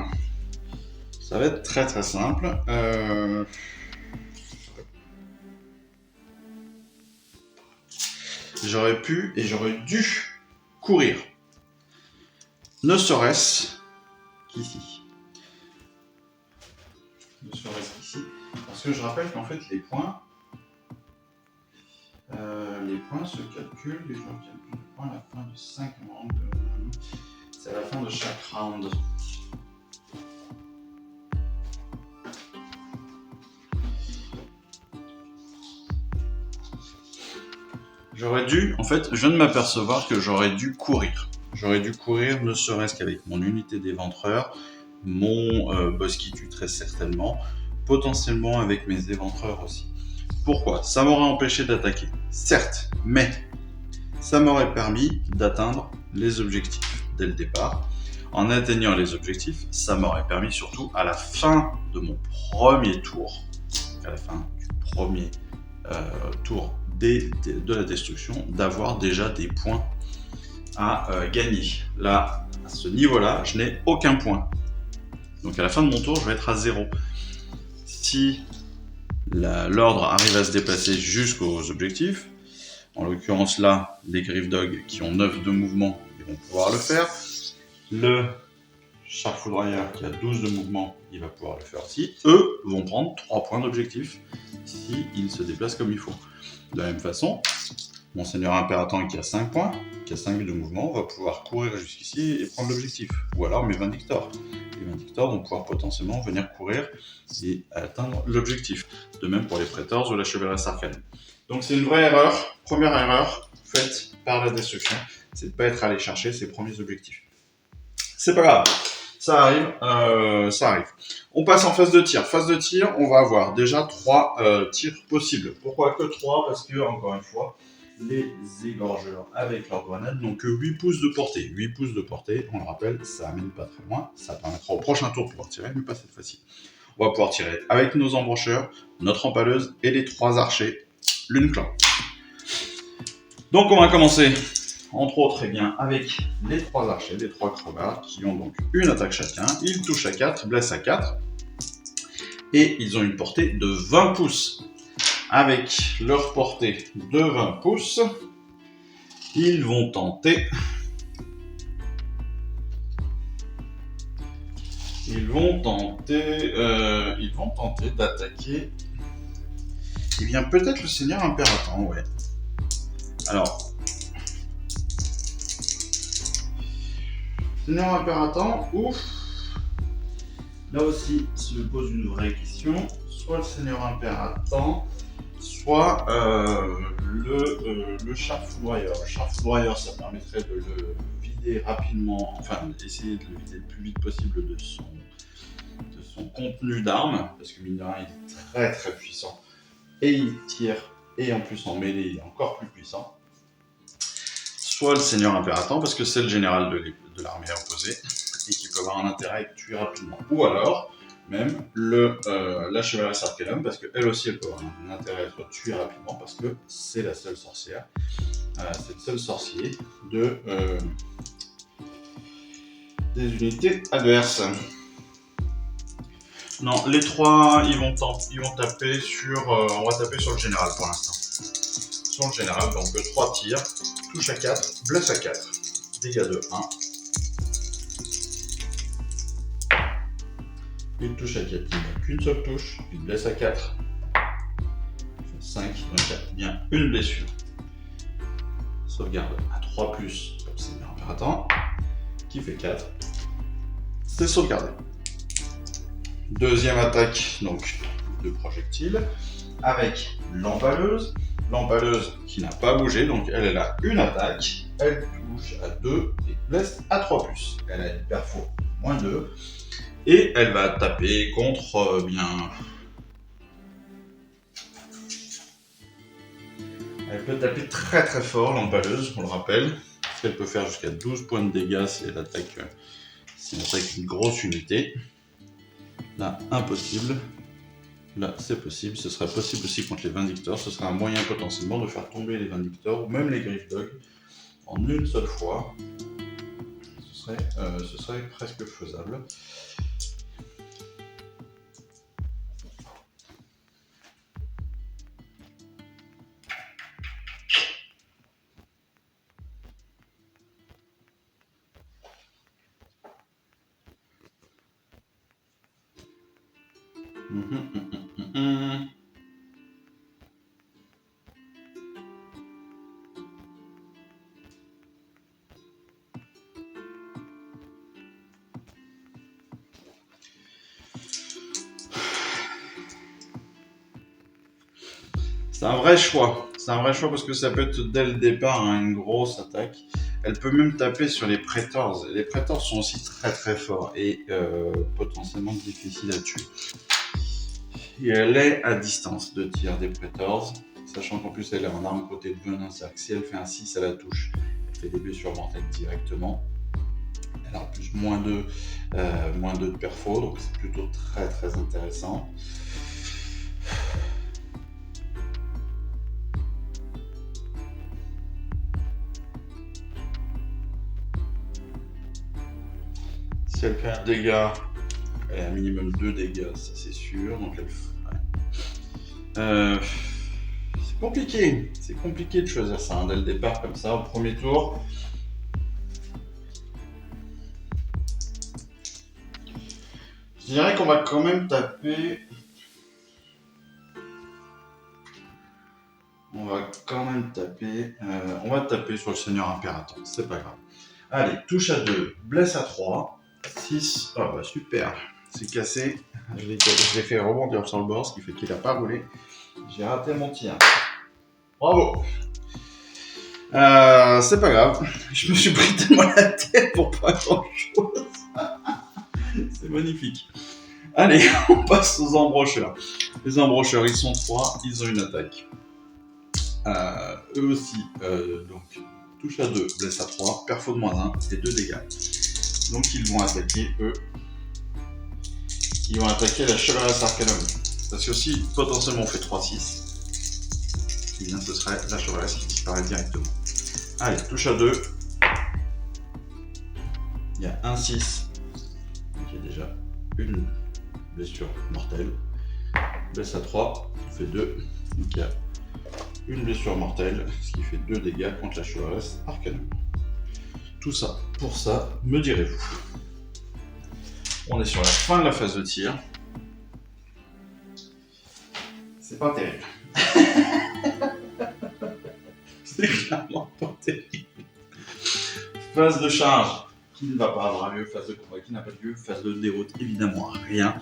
Ça va être très simple. J'aurais pu et j'aurais dû courir. Ne serait-ce qu'ici. Ne serait-ce qu'ici. Parce que je rappelle qu'en fait les points se calculent, les joueurs calculent les points à la fin de 5 rounds. C'est à la fin de chaque round. J'aurais dû, en fait, je viens de m'apercevoir que j'aurais dû courir. J'aurais dû courir ne serait-ce qu'avec mon unité d'éventreur, mon boss qui tue très certainement, potentiellement avec mes éventreurs aussi. Pourquoi? Ça m'aurait empêché d'attaquer, certes, mais ça m'aurait permis d'atteindre les objectifs dès le départ. En atteignant les objectifs, ça m'aurait permis surtout à la fin de mon premier tour, à la fin du premier tour de la destruction, d'avoir déjà des points à gagner. Là, à ce niveau-là, je n'ai aucun point. Donc à la fin de mon tour, je vais être à 0. Si l'ordre arrive à se déplacer jusqu'aux objectifs, en l'occurrence là, les Griff Dog qui ont 9 de mouvement, ils vont pouvoir le faire. Le Char foudroyeur qui a 12 de mouvement, il va pouvoir le faire aussi. Eux vont prendre 3 points d'objectif s'ils se déplacent comme il faut. De la même façon, mon seigneur impératant qui a 5 points, qui a 5 de mouvement, va pouvoir courir jusqu'ici et prendre l'objectif. Ou alors mes Vindictors. Les Vindictors vont pouvoir potentiellement venir courir et atteindre l'objectif. De même pour les Praetors ou la chevalerie arcane. Donc c'est une vraie erreur, première erreur faite par la destruction, c'est de ne pas être allé chercher ses premiers objectifs. C'est pas grave, ça arrive, ça arrive. On passe en phase de tir. Phase de tir, on va avoir déjà 3 tirs possibles. Pourquoi que 3? Parce que, encore une fois, les égorgeurs avec leurs grenades n'ont que 8 pouces de portée. 8 pouces de portée, on le rappelle, ça amène pas très loin. Ça permettra au prochain tour de pouvoir tirer, mais pas cette fois-ci. On va pouvoir tirer avec nos embrancheurs, notre empaleuse et les 3 archers, l'une clan. Donc on va commencer, entre autres, avec les 3 archers, les 3 crevards, qui ont donc une attaque chacun. Ils touchent à 4, blessent à 4. Et ils ont une portée de 20 pouces. Avec leur portée de 20 pouces, ils vont tenter... Ils vont tenter d'attaquer... Eh bien, peut-être le seigneur impératant, ouais. Alors... Seigneur impératant, ouf. Là aussi, se pose une vraie question. Soit le seigneur impératant, soit le char foudroyeur. Le char foudroyeur, ça permettrait de le vider rapidement, enfin essayer de le vider le plus vite possible de son contenu d'armes, parce que mine de rien, il est très très puissant. Et il tire, et en plus en mêlée, il est encore plus puissant. Soit le seigneur impératant, parce que c'est le général de l'armée opposée, et qui peut avoir un intérêt à être tué rapidement. Ou alors, même la chevalerie arcane, parce qu'elle aussi elle peut avoir un intérêt à être tuée rapidement, parce que c'est la seule sorcière, c'est le seul sorcier des unités adverses. Non, les 3 ils vont taper sur... on va taper sur le général pour l'instant. Sur le général, donc 3 tirs, touche à 4, blesse à 4, dégâts de 1. Il touche à 4, il n'a qu'une seule touche, il blesse à 4. 5, donc il y a bien une blessure. Sauvegarde à 3+, comme c'est bien impératant, qui fait 4. C'est sauvegardé. Deuxième attaque, donc, de projectile, avec l'empaleuse. L'empaleuse qui n'a pas bougé, donc elle a une attaque. Elle touche à 2 et blesse à 3+. Elle a une perfo -2. Et elle va taper contre, Elle peut taper très très fort, l'empaleuse, on le rappelle. Elle peut faire jusqu'à 12 points de dégâts si elle attaque une grosse unité. Là, impossible. Là, c'est possible. Ce serait possible aussi contre les Vindictors. Ce serait un moyen potentiellement de faire tomber les Vindictors, ou même les Griffdogs, en une seule fois. Ce serait presque faisable. C'est un vrai choix. C'est un vrai choix parce que ça peut être dès le départ une grosse attaque. Elle peut même taper sur les Praetors. Les Praetors sont aussi très très forts et potentiellement difficiles à tuer. Et elle est à distance de tir des Praetors, sachant qu'en plus elle est en arme côté de venin, c'est-à-dire que si elle fait un 6 à la touche, elle fait des blessures mortelles directement. Elle a en plus -2 de perfo, donc c'est plutôt très très intéressant. Si elle fait un dégât, elle a un minimum 2 dégâts, ça c'est sûr. Donc elle c'est compliqué de choisir ça dès le départ comme ça au premier tour. Je dirais qu'on va quand même taper. On va taper sur le Seigneur Impérator, c'est pas grave. Allez, touche à 2, blesse à 3, 6, oh bah super, c'est cassé. Je l'ai fait rebondir sur le bord, ce qui fait qu'il n'a pas roulé. J'ai raté mon tir. Bravo. C'est pas grave, je me suis pris tellement la tête pour pas grand chose. C'est magnifique. Allez, on passe aux embrocheurs. Les embrocheurs, ils sont 3, ils ont une attaque. Eux aussi, donc touche à 2, blesse à 3, perfo de moins 1 et 2 dégâts. Donc ils vont attaquer, eux. Ils vont attaquer la Chevaleresque Arcanum. Parce que si potentiellement on fait 3-6, eh bien ce serait la Chevaleresque qui disparaît directement. Allez, touche à 2. Il y a un 6. Donc il y a déjà une blessure mortelle. Blesse à 3, on fait 2. Donc il y a une blessure mortelle, ce qui fait 2 dégâts contre la Chevaleresque Arcanum. Tout ça, pour ça, me direz-vous. On est sur la fin de la phase de tir. C'est pas terrible. C'est clairement pas terrible. Phase de charge qui ne va pas avoir lieu, phase de combat qui n'a pas lieu, phase de déroute évidemment rien.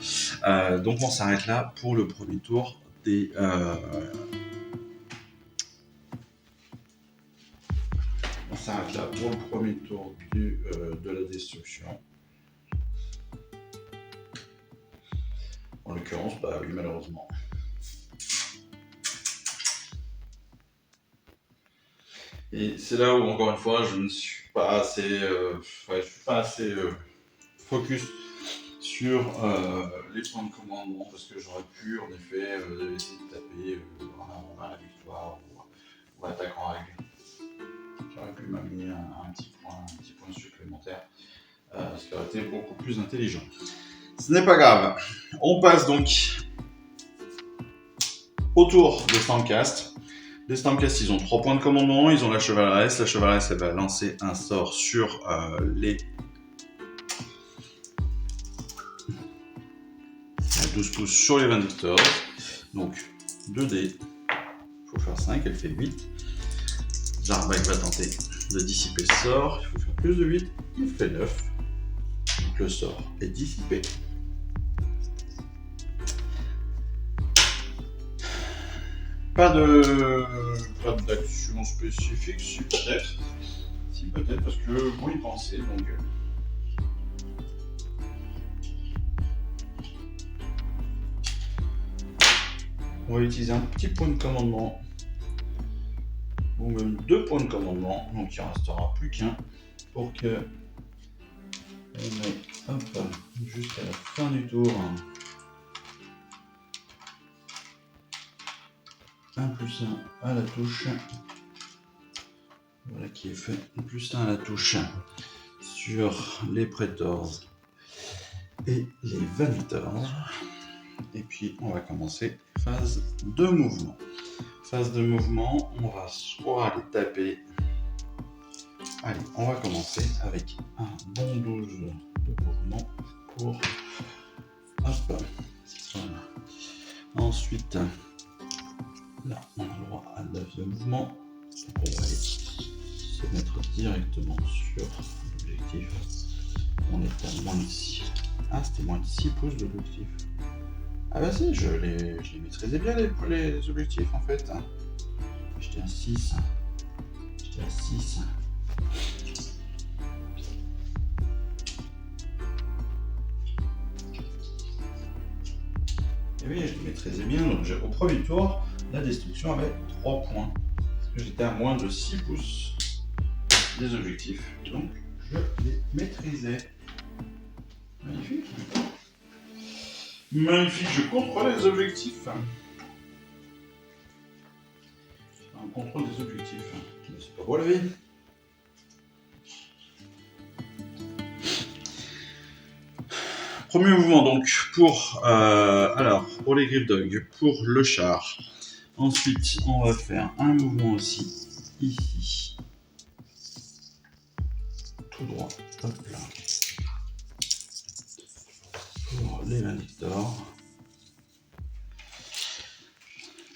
Donc on s'arrête là pour le premier tour des... On s'arrête là pour le premier tour de la destruction. En l'occurrence, bah oui, malheureusement. Et c'est là où, encore une fois, je ne suis pas assez, focus sur les points de commandement, parce que j'aurais pu, en effet, essayer de taper en avant à la victoire ou attaquant en règle. J'aurais pu m'amener un petit point supplémentaire, ce qui aurait été beaucoup plus intelligent. Ce n'est pas grave. On passe donc au tour des Stormcast. Les Stormcast, ils ont 3 points de commandement, ils ont la Chevaleresque. La Chevaleresque, elle va lancer un sort sur les 12 pouces sur les 20 victors. Donc 2 dés, il faut faire 5, elle fait 8. Zarbak va tenter de dissiper le sort, il faut faire plus de 8, il fait 9. Donc le sort est dissipé. Pas d'action spécifique, si peut-être. Si peut-être, parce que vous y pensez, donc... On va utiliser un petit point de commandement, ou même 2 points de commandement, donc il ne restera plus qu'un, pour que on met, hop, jusqu'à la fin du tour, un plus 1 à la touche. Voilà qui est fait, plus 1 à la touche sur les Praetors et les Vanitors. Et puis on va commencer phase de mouvement. Phase de mouvement, on va soit aller taper. Allez, on va commencer avec un bon 12 de mouvement pour... Hop, voilà. Ensuite, là, on a le droit à 9 de mouvement. Donc on va aller se mettre directement sur l'objectif. On est à moins de 6. Ah, c'était moins de 6 pouces de l'objectif. Ah bah si, je les maîtrisais bien les objectifs en fait. J'étais à 6. J'étais à 6. Et oui, je les maîtrisais bien. Donc au premier tour, la destruction avait 3 points. Parce que j'étais à moins de 6 pouces des objectifs. Donc je les maîtrisais. Magnifique. Magnifique, je contrôle les objectifs. Un contrôle des objectifs. C'est pas beau la vie. Premier mouvement donc pour pour les Gryffdog, pour le char. Ensuite, on va faire un mouvement aussi ici. Tout droit. Hop là. pour les Vindictors.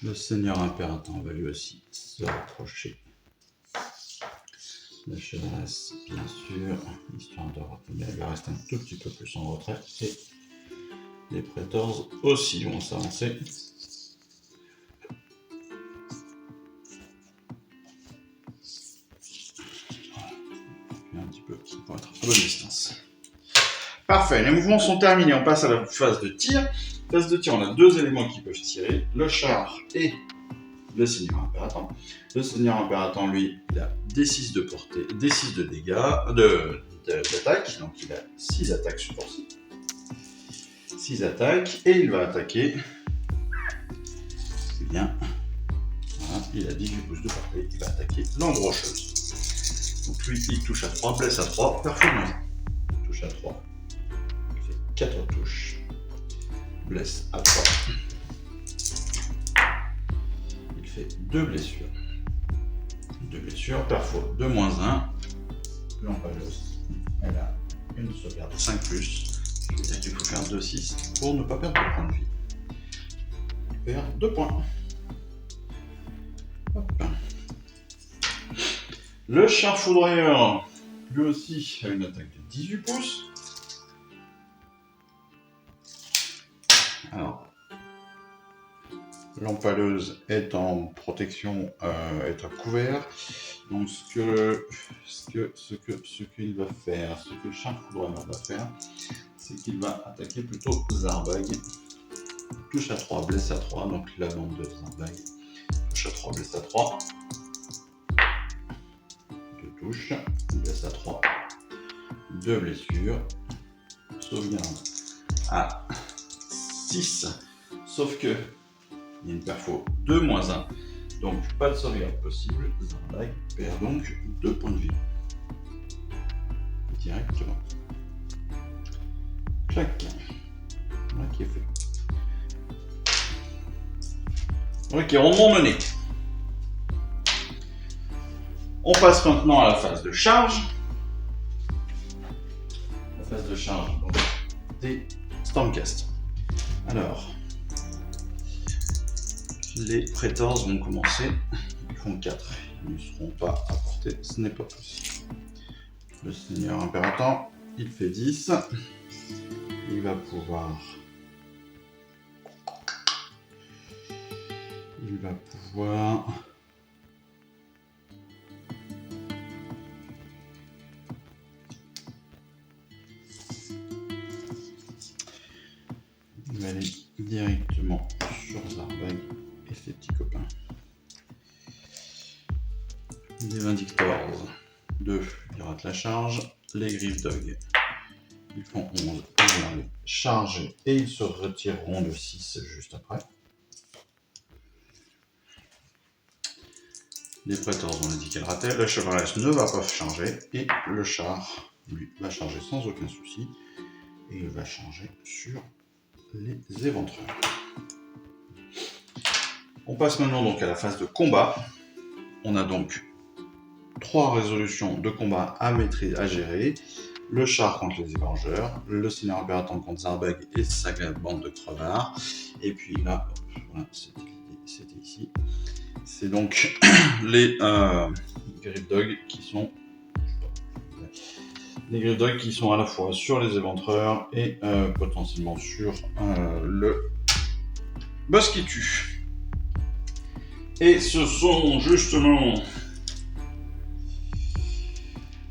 Le Seigneur Impératant va lui aussi se rapprocher. La Chevalasse, bien sûr, histoire de retenir. Il va rester un tout petit peu plus en retrait. Et les Prétors aussi vont s'avancer. Un petit peu pour être à bonne distance. Parfait, les mouvements sont terminés. On passe à la phase de tir. Phase de tir, on a deux éléments qui peuvent tirer, le char et le Seigneur Impératant. Le Seigneur Impératant, lui, il a D6 de portée, D6 de dégâts, d'attaque, donc il a 6 attaques supplémentaires. 6 attaques, et il va attaquer. Eh bien, voilà, il a 18 pouces de portée, il va attaquer l'embrocheuse. Donc lui, il touche à 3, blesse à 3, performance. Touche à 3. Il fait 4 touches. Blesse à 3. Il fait 2 blessures. 2 blessures, perfo 2 moins 1. L'empaleuse, elle a une sauvegarde 5+. C'est-à-dire qu'il faut faire 2-6 pour ne pas perdre de points de vie. Il perd 2 points. Hop. Le char foudroyeur, lui aussi, a une attaque de 18 pouces. Alors, l'empaleuse est en protection, est à couvert. Donc ce qu'il va faire, ce que le char foudroyeur va faire, c'est qu'il va attaquer plutôt Zarbag. Touche à 3, blesse à 3, donc la bande de Zarbag. Touche à 3, blesse à 3. 2 touches, blesse à 3. 2 blessures. Sauvegarde à 6. Sauf que il y a une perfo 2 moins 1. Donc pas de sauvegarde possible. Zarbag perd donc 2 points de vie. Directement. Clac. Voilà qui est fait. Ok, rondement mené. On passe maintenant à la phase de charge. La phase de charge donc, des Stormcast. Alors, les Prétors vont commencer. Ils font 4. Ils ne seront pas à portée, ce n'est pas possible. Le Seigneur Impératant, il fait 10. Il va pouvoir... Il va aller directement sur Zarbag et ses petits copains. Les Vindictors, 2, ils ratent la charge. Les Griffdog, ils font 11, ils vont aller charger et ils se retireront de 6 juste après. Les Prétors, on a dit qu'elle ratait. Le Chevalasse ne va pas charger et le char, lui, va charger sans aucun souci. Et il va charger sur les éventreurs. On passe maintenant donc à la phase de combat. On a donc 3 résolutions de combat à maîtriser, à gérer. Le char contre les égorgeurs, le Seigneur Impératant contre Zarbag et sa bande de crevards. Et puis là, voilà, c'était ici. C'est donc les Griffdog qui sont à la fois sur les éventreurs et potentiellement sur le boss qui tue. Et ce sont justement...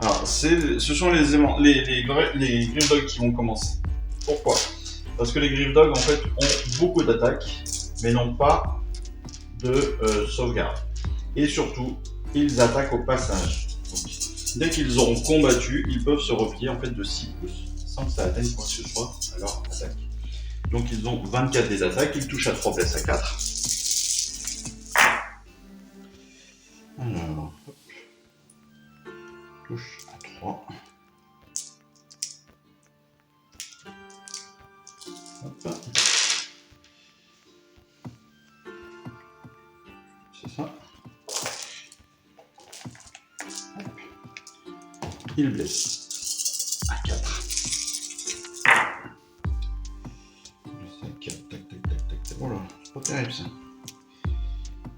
Alors, ce sont les Griffdog qui vont commencer. Pourquoi? Parce que les Griffdog, en fait, ont beaucoup d'attaques, mais n'ont pas de sauvegarde. Et surtout, ils attaquent au passage. Donc, dès qu'ils auront combattu, ils peuvent se replier en fait de 6 pouces, sans que ça atteigne quoi que ce soit à leur attaque. Donc ils ont 24 des attaques, ils touchent à 3, blessent à 4. Alors, hop. Touche à 3. Hop. C'est ça. Hop. Il blesse à 4. terrible ça.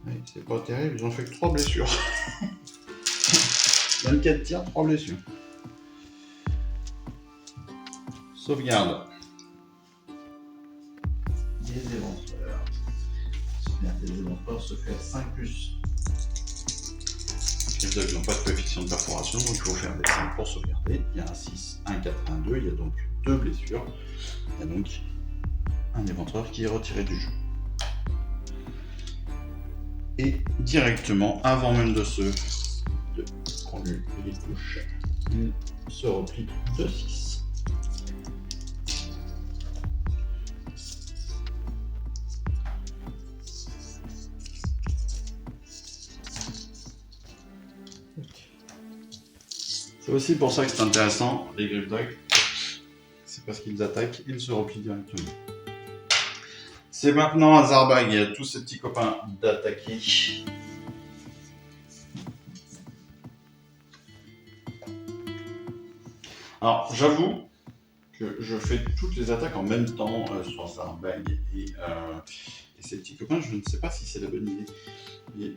Ouais, c'est pas terrible, ils ont fait que 3 blessures. 24 tirs, 3 blessures. Sauvegarde. Des éventreurs. Les éventreurs se fait 5+. Les Griffdog n'ont pas de coefficient de perforation, donc il faut faire des 5 pour sauvegarder. Il y a un 6, un 4, un 2, il y a donc 2 blessures. Il y a donc un éventreur qui est retiré du jeu. Et directement, avant même de qu'on lui les touche, il se replie de 6. C'est aussi pour ça que c'est intéressant, les Griffdog. C'est parce qu'ils attaquent, ils se replient directement. C'est maintenant à Zarbag et à tous ses petits copains d'attaquer. Alors, j'avoue que je fais toutes les attaques en même temps sur Zarbag et ses petits copains. Je ne sais pas si c'est la bonne idée. Et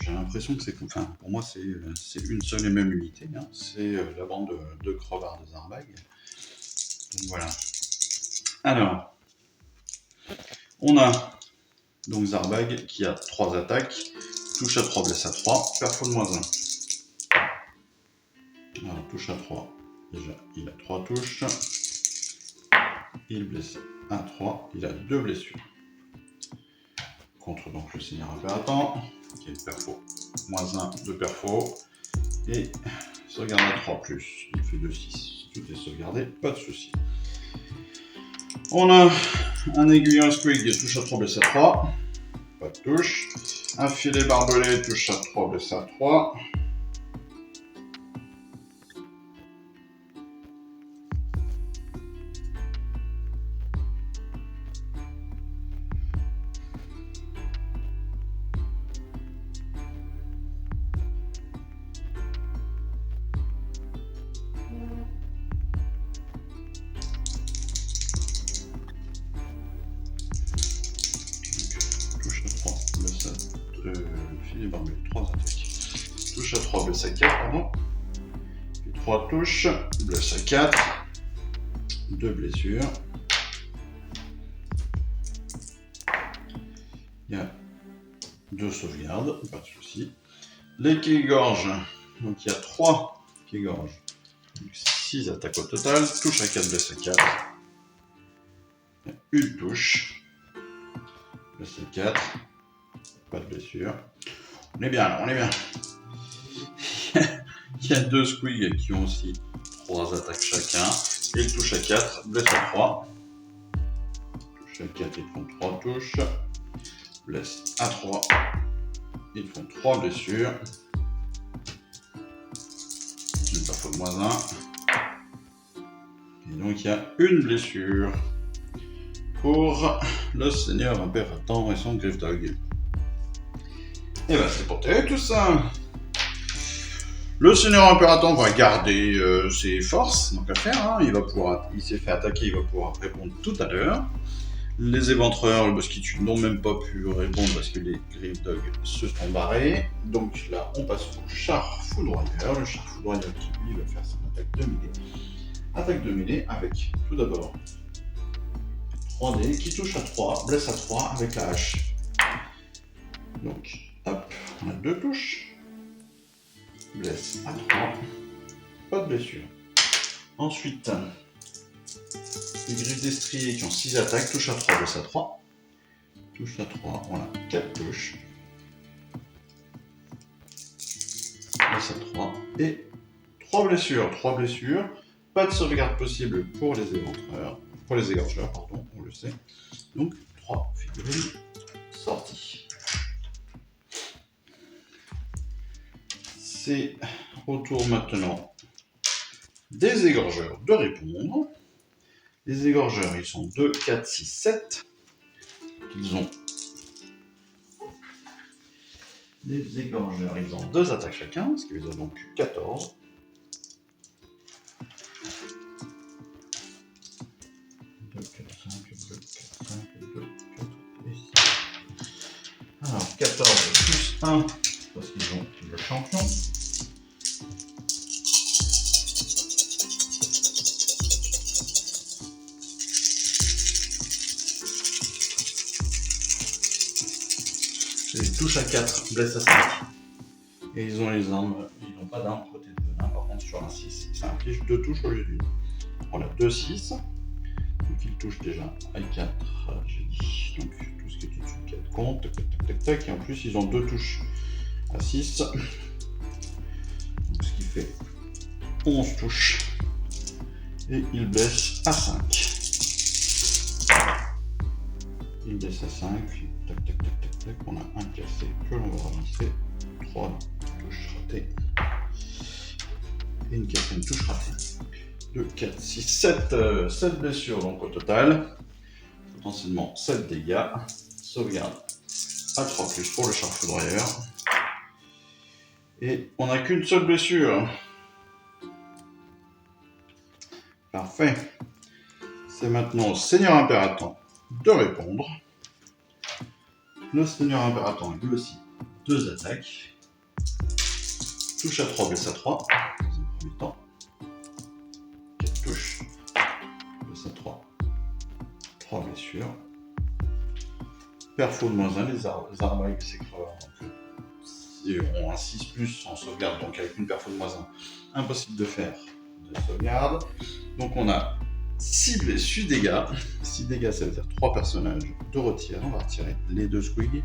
j'ai l'impression que c'est... Enfin, pour moi, c'est une seule et même unité. Hein. C'est la bande de crevards de Zarbag. Donc voilà. Alors, on a donc Zarbag qui a 3 attaques. Touche à 3, blesse à 3, perfo de -1. Alors, touche à 3. Déjà, il a 3 touches. Il blesse à 3. Il a 2 blessures. Contre donc le Seigneur Impératant, qui est perfo -1 de perfo. Et sauvegarde à 3+. Il fait 2-6. Tout est sauvegardé, pas de souci. On a un aiguillon squig, touche à 3, blesse à 3. Pas de touche. Un filet barbelé, touche à 3, blesse à 3. Touche à 3, blesse à filet barbelé, 3 attaques. Touche à 3, blesse à 4, pardon. 3 touches, blesse à 4, 2 blessures. Il y a 2 sauvegardes, pas de souci. Les quais-gorges, donc il y a 3 quais-gorges, 6 attaques au total, touche à 4, blesse à 4. Il y a une touche, blesse à 4, pas de blessure. On est bien là, on est bien. Il y a 2 squigs qui ont aussi 3 attaques chacun. Ils touchent à 4, blesse à 3. Touche à 4, ils font 3 touches. Blesse à 3. Ils font 3 blessures. Une parfois de -1. Et donc il y a une blessure pour le Seigneur Impératant et son Griffdog. Et ben c'est pour terminer tout ça. Le Seigneur Impératant va garder ses forces, donc à faire. Hein. Il s'est fait attaquer, il va pouvoir répondre tout à l'heure. Les éventreurs, le Bosquitu n'ont même pas pu répondre parce que les Griffdog se sont barrés. Donc là, on passe au char foudroyeur. Le char foudroyeur qui lui va faire son attaque de mêlée. Attaque de mêlée avec tout d'abord 3D qui touche à 3, blesse à 3 avec la hache. Donc hop, on a 2 touches. Blesse à 3, pas de blessure. Ensuite, les griffes d'estrier qui ont 6 attaques, touche à 3, blesse à 3. Touche à 3, on a 4 touches. Blesse à 3 et 3 blessures. 3 blessures, pas de sauvegarde possible pour les éventreurs, pour les égorgeurs, pardon, on le sait. Donc 3 figurines sorties. C'est au tour maintenant des égorgeurs de répondre. Les égorgeurs, ils sont 2, 4, 6, 7. Ils ont... Les égorgeurs, ils ont 2 attaques chacun, ce qui les a donc 14. 1, parce qu'ils ont le champion. Les touches à 4, blesse à 5. Et ils ont les armes, ils n'ont pas d'armes côté de 1. Par contre, sur un 6, ça implique 2 touches au lieu d'une. Voilà, 2, 6. Donc ils touchent déjà à 4, j'ai dit. Donc tout ce qui est au-dessus de 4 compte, tac, tac, tac, tac, tac. Et en plus, ils ont 2 touches à 6. Donc ce qui fait 11 touches. Et ils blessent à 5. Ils blessent à 5. Tac, tac, tac, tac, tac. On a un cassé que l'on va relancer. 3 touches ratées. Et une quatrième touche ratée. 2, 4, 6, 7 blessures donc au total. Potentiellement 7 dégâts. Sauvegarde à 3+ pour le charfoudroyeur. Et on n'a qu'une seule blessure. Parfait. C'est maintenant au Seigneur Impératant de répondre. Le Seigneur Impératant lui aussi 2 attaques. Touche à 3, blesse à 3. Dans un premier temps. 4 touches. Blesse à 3. 3 blessures. Perfo de -1, les arbailles s'écrevent. Ils ont un 6+ en sauvegarde, donc avec une perfo de -1, impossible de faire de sauvegarde. Donc on a 6 dégâts. 6 dégâts, ça veut dire 3 personnages de retir. On va retirer les 2 squigs.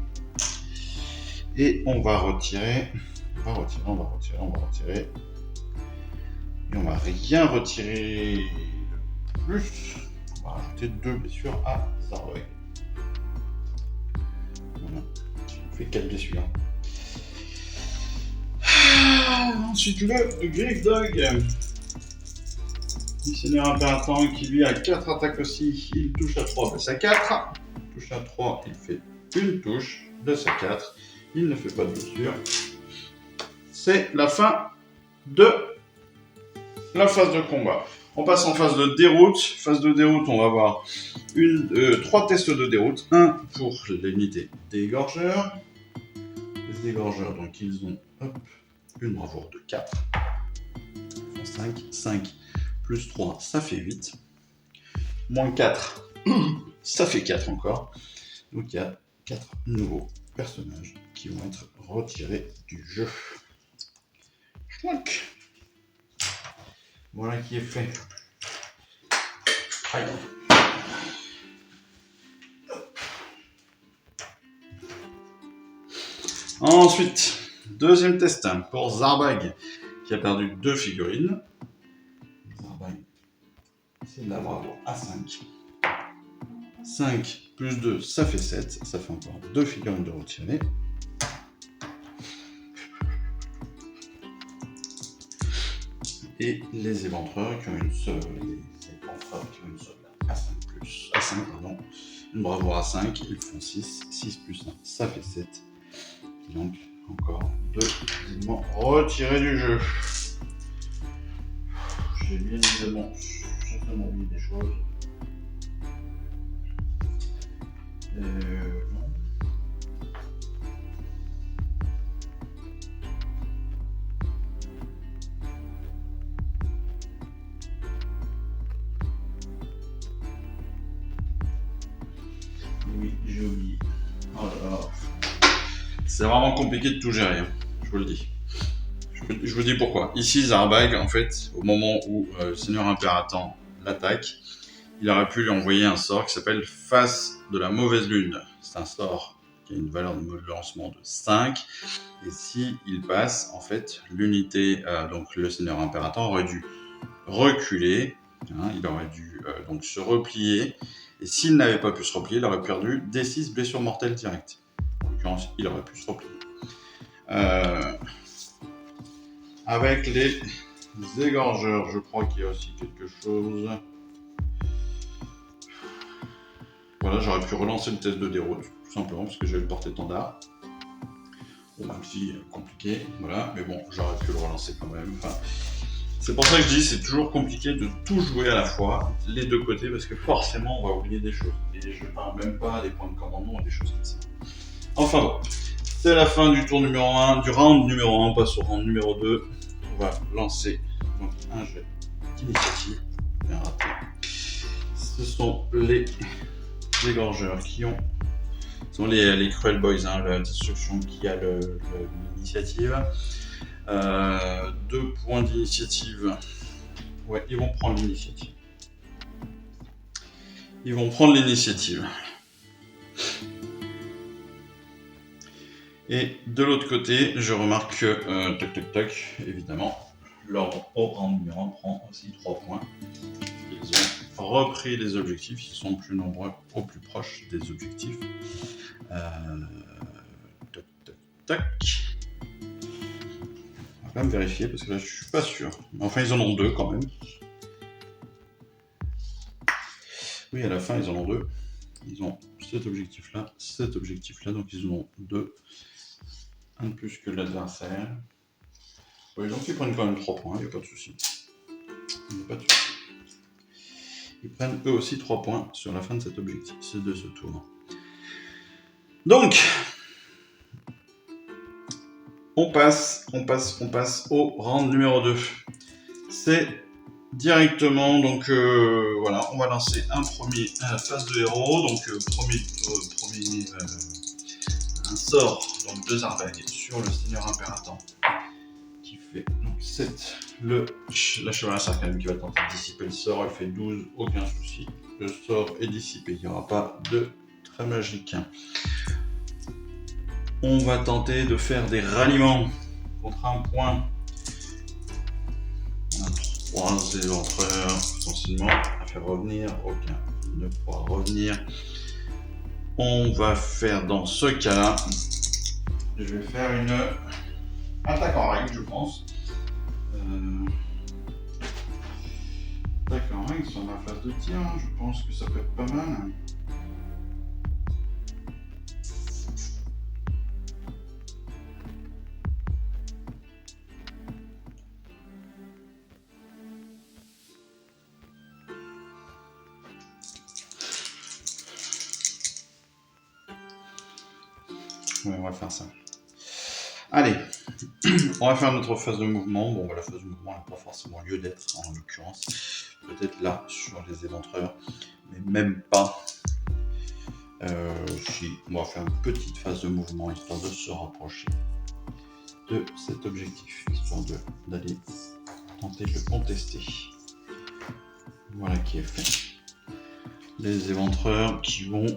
Et on va retirer. On va retirer. Et on va rien retirer de plus. On va rajouter 2 blessures à Zarweg. Voilà. On fait 4 blessures. Ensuite, le Griffdog. Le Seigneur Impératant qui lui a 4 attaques aussi. Il touche à 3, blesse à 4. Il touche à 3, il fait une touche, blesse à 4. Il ne fait pas de blessure. C'est la fin de la phase de combat. On passe en phase de déroute. Phase de déroute, on va avoir 3 tests de déroute. Un pour l'unité dégorgeur. Les dégorgeurs, donc ils ont une bravoure de 4. Ils font 5. 5 plus 3, ça fait 8. Moins 4, ça fait 4 encore. Donc il y a 4 nouveaux personnages qui vont être retirés du jeu. Chouac. Voilà qui est fait. Aïe. Ensuite, deuxième test pour Zarbag qui a perdu 2 figurines. Zarbag, c'est de la bravoure à 5. 5 plus 2, ça fait 7. Ça fait encore 2 figurines de retirées. Et les éventreurs qui ont une seule. À 5 pardon. Une bravoure à 5, ils font 6. 6 plus 1, ça fait 7. Donc encore 2 éléments retirés du jeu. J'ai bien évidemment certainement oublié des choses. Non. Oui, j'ai oublié. Oh là là. C'est vraiment compliqué de tout gérer, hein, je vous le dis. Je vous dis pourquoi. Ici, Zarbag, en fait, au moment où le Seigneur Impératant l'attaque, il aurait pu lui envoyer un sort qui s'appelle Face de la Mauvaise Lune. C'est un sort qui a une valeur de lancement de 5. Et si il passe, en fait, l'unité, donc le Seigneur Impératant aurait dû reculer. Hein, il aurait dû donc se replier. Et s'il n'avait pas pu se replier, il aurait perdu D6 blessures mortelles directes. En l'occurrence, il aurait pu se replier. Avec les égorgeurs, je crois qu'il y a aussi quelque chose. Voilà, j'aurais pu relancer le test de déroute, tout simplement, parce que j'ai le porte-étendard. Bon, même si compliqué, voilà, mais bon, j'aurais pu le relancer quand même. Enfin, c'est pour ça que je dis, c'est toujours compliqué de tout jouer à la fois, les deux côtés, parce que forcément, on va oublier des choses. Et je parle même pas des points de commandement et des choses comme ça. Enfin bon, C'est la fin du tour numéro 1, du round numéro 1, on passe au round numéro 2. On va lancer donc un jet d'initiative. Bien raté. Ce sont les égorgeurs qui ont... Ce sont les Cruel Boys, hein, la destruction qui a l'initiative. 2 points d'initiative. Ouais, ils vont prendre l'initiative. Ils vont prendre l'initiative. Et de l'autre côté, je remarque que, tac, évidemment, l'ordre au round numéro 1 prend aussi 3 points. Ils ont repris les objectifs, ils sont plus nombreux au plus proche des objectifs. Tac. On va quand même vérifier parce que là je suis pas sûr. Mais enfin, ils en ont 2 quand même. Oui, à la fin, ils en ont 2. Ils ont cet objectif-là, donc ils en ont 2. Un de plus que l'adversaire. Oui, donc ils prennent quand même 3 points, il n'y a pas de souci. Ils prennent eux aussi 3 points sur la fin de cet objectif, c'est de ce tour. Donc, on passe au round numéro 2. C'est directement, donc voilà, on va lancer un premier phase de héros, donc un sort, donc 2 arbagues sur le Seigneur Impératant, qui fait donc 7. La chevalière arcane qui va tenter de dissiper le sort, elle fait 12, aucun souci. Le sort est dissipé, il n'y aura pas de trait magique. On va tenter de faire des ralliements contre un point. On a 3 éventreurs potentiellement à faire revenir, aucun ne pourra revenir. On va faire dans ce cas-là, je vais faire une attaque en règle, je pense. Attaque en règle sur ma phase de tir, je pense que ça peut être pas mal. Ouais, on va faire ça. Allez, on va faire notre phase de mouvement. Bon, la phase de mouvement n'a pas forcément lieu d'être en l'occurrence. Peut-être là, sur les éventreurs, mais même pas. Si, on va faire une petite phase de mouvement histoire de se rapprocher de cet objectif, histoire d'aller tenter de le contester. Voilà qui est fait. Les éventreurs qui vont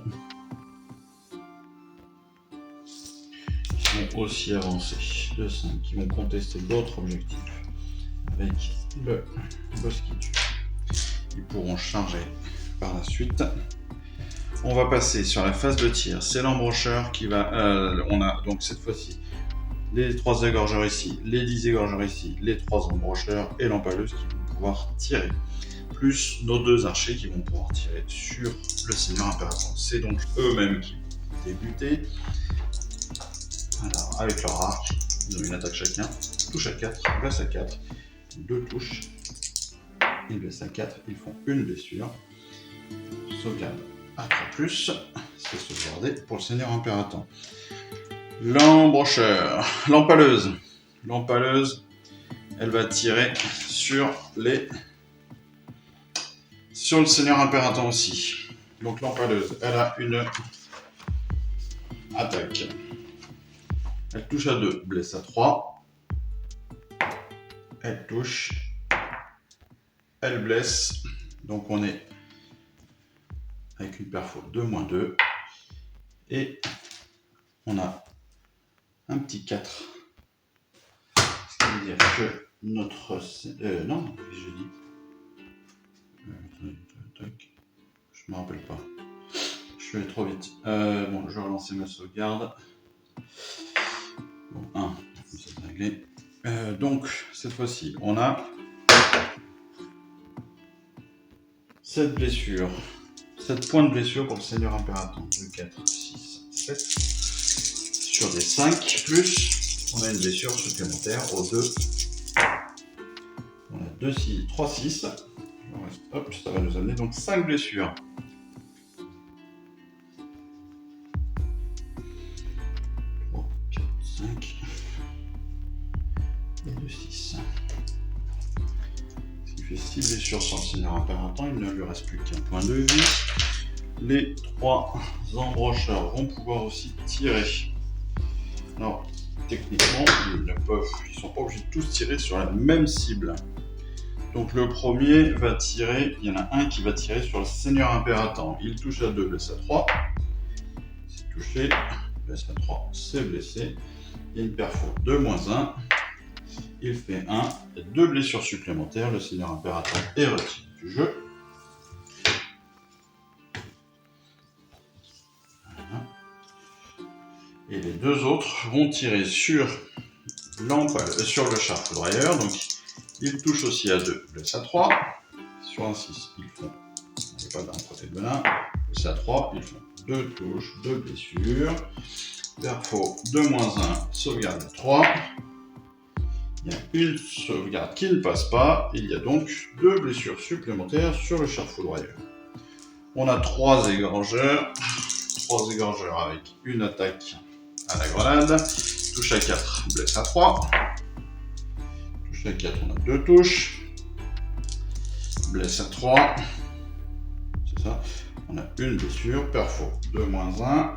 aussi avancer de 5, qui vont contester d'autres objectifs avec le boss qui tue. Ils pourront charger par la suite. On va passer sur la phase de tir. C'est l'embrocheur qui va... on a donc cette fois-ci les 3 égorgeurs ici, les 10 égorgeurs ici, les 3 embrocheurs et l'empaleuse qui vont pouvoir tirer. Plus nos 2 archers qui vont pouvoir tirer sur le Seigneur Impératant. C'est donc eux-mêmes qui vont débuter. Alors, avec leur arc, ils ont une attaque chacun. Touche à 4, blesse à 4. 2 touches. Ils blessent à 4. Ils font une blessure. Sauvegarde à 3+. C'est sauvegardé pour le Seigneur Impératant. L'embrocheur. L'empaleuse. L'empaleuse, elle va tirer sur le Seigneur Impératant aussi. Donc l'empaleuse, elle a une attaque. Elle touche à 2, blesse à 3. Elle touche. Elle blesse. Donc on est avec une perfo de -2. Et on a un petit 4. Ce qui veut dire que notre... non, je dis... je me rappelle pas. Je suis allé trop vite. Bon, je vais relancer ma sauvegarde. Bon, 1, c'est réglé. Donc, cette fois-ci, on a 7 blessures. 7 points de blessure pour le Seigneur Impératant. 2, 4, 6, 7. Sur des 5, plus, on a une blessure supplémentaire au 2. On a 2, 6, 3, 6. Hop, ça va nous amener donc 5 blessures. et de 6. S'il fait 6 blessures sur le seigneur impératant, il ne lui reste plus qu'un point de vie. Les 3 embrocheurs vont pouvoir aussi tirer. Alors, techniquement, ils ne sont pas obligés de tous tirer sur la même cible. Donc le premier va tirer, il y en a un qui va tirer sur le seigneur impératant. Il touche à 2, blesse à 3. C'est touché, blesse à 3, c'est blessé. Il y a une perfo de -1. Il fait 1, 2 blessures supplémentaires. Le seigneur impératant est retiré du jeu. Voilà. Et les 2 autres vont tirer sur le char foudroyeur. Donc ils touchent aussi à 2, blesse à 3. Sur un 6, ils font, on n'est pas d'un côté de venin, blesse à 3, ils font 2 touches, 2 blessures. Perfo de -1, sauvegarde à 3. Il y a une sauvegarde qui ne passe pas. Il y a donc 2 blessures supplémentaires sur le char foudroyeur. On a 3 égorgeurs. 3 égorgeurs avec une attaque à la grenade. Touche à 4, blesse à 3. Touche à 4, on a 2 touches. Blesse à 3. C'est ça. On a une blessure. Perfo de -1.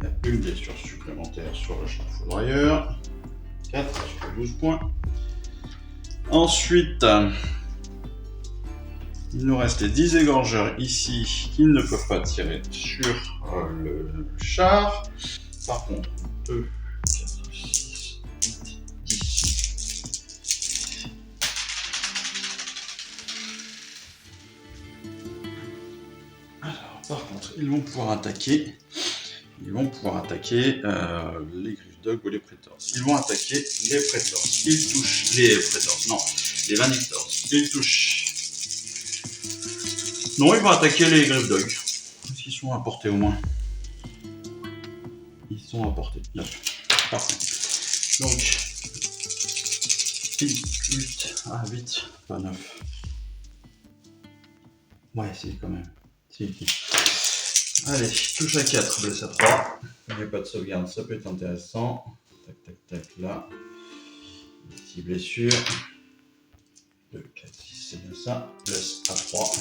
Il y a une blessure supplémentaire sur le char foudroyeur. 4 sur 12 points. Ensuite, il nous reste les 10 égorgeurs ici qui ne peuvent pas tirer sur le char. Par contre, 2, 4, 6, 8, 10. Alors, par contre, ils vont pouvoir attaquer. Les Gryffdog ou les Praetors. Ils vont attaquer les Praetors. Ils touchent les Praetors. Non, les Vaniktors. Ils touchent. Non, ils vont attaquer les Gryffdog. Est-ce qu'ils sont à portée au moins? Ils sont à portée. 9. Parfait. Donc, 8. Ah, 8. Pas 9. Ouais, c'est quand même. C'est. Allez, touche à 4, blesse à 3. Il n'y a pas de sauvegarde, ça peut être intéressant. Tac, tac, tac, là. Ici, blessure. 2, 4, 6, c'est bien ça. Blesse à 3.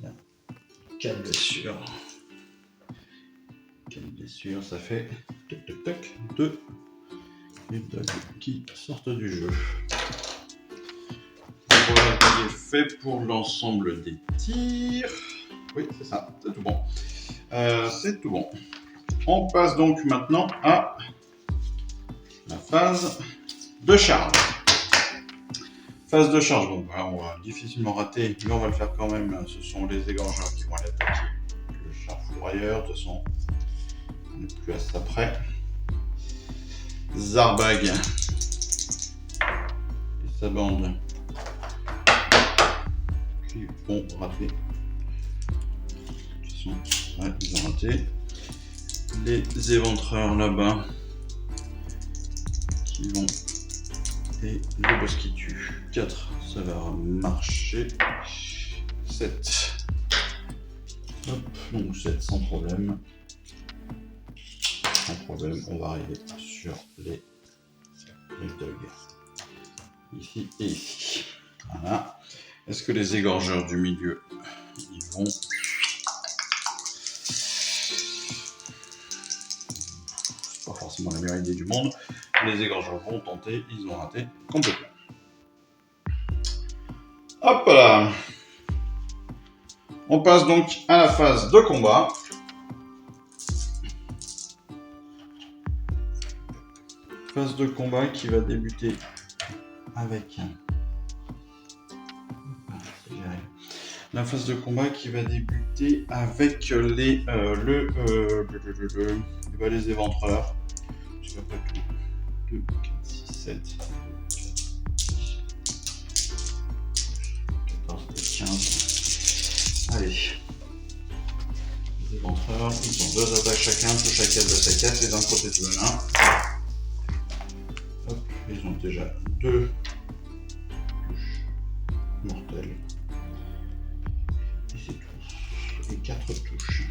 Il y a 4 blessures. 4 blessures, ça fait tac, tac, tac, 2 Gryffdog qui sortent du jeu. Voilà qui est fait pour l'ensemble des tirs. Oui, c'est ça, c'est tout bon. C'est tout bon. On passe donc maintenant à la phase de charge. Phase de charge, bon, on va difficilement rater, mais on va le faire quand même. Ce sont les égorgeurs qui vont aller attaquer le char foudroyeur. De toute façon, on n'est plus à ça près. Zarbag et sa bande qui vont rater. Ouais, ils ont raté. Les éventreurs là-bas qui vont. Et le boss qui tue. 4, ça va marcher. 7. Hop, donc 7 sans problème. Sans problème, on va arriver sur les Gryffdog. Ici et ici. Voilà. Est-ce que les égorgeurs du milieu, ils vont. Pas forcément la meilleure idée du monde. Les égorgeurs vont tenter, ils ont raté complètement. Hop là. On passe donc à la phase de combat. Phase de combat qui va débuter avec la phase de combat qui va débuter avec les éventreurs. Parce qu'après tout, 2, 4, 6, 7, 14 et 15. Allez. Les éventreurs, ils ont 2 attaques chacun, touche à 4, blesse à 4, et d'un côté de venin. Hop, ils ont déjà 2 touches mortelles. Et c'est tout. Et 4 touches.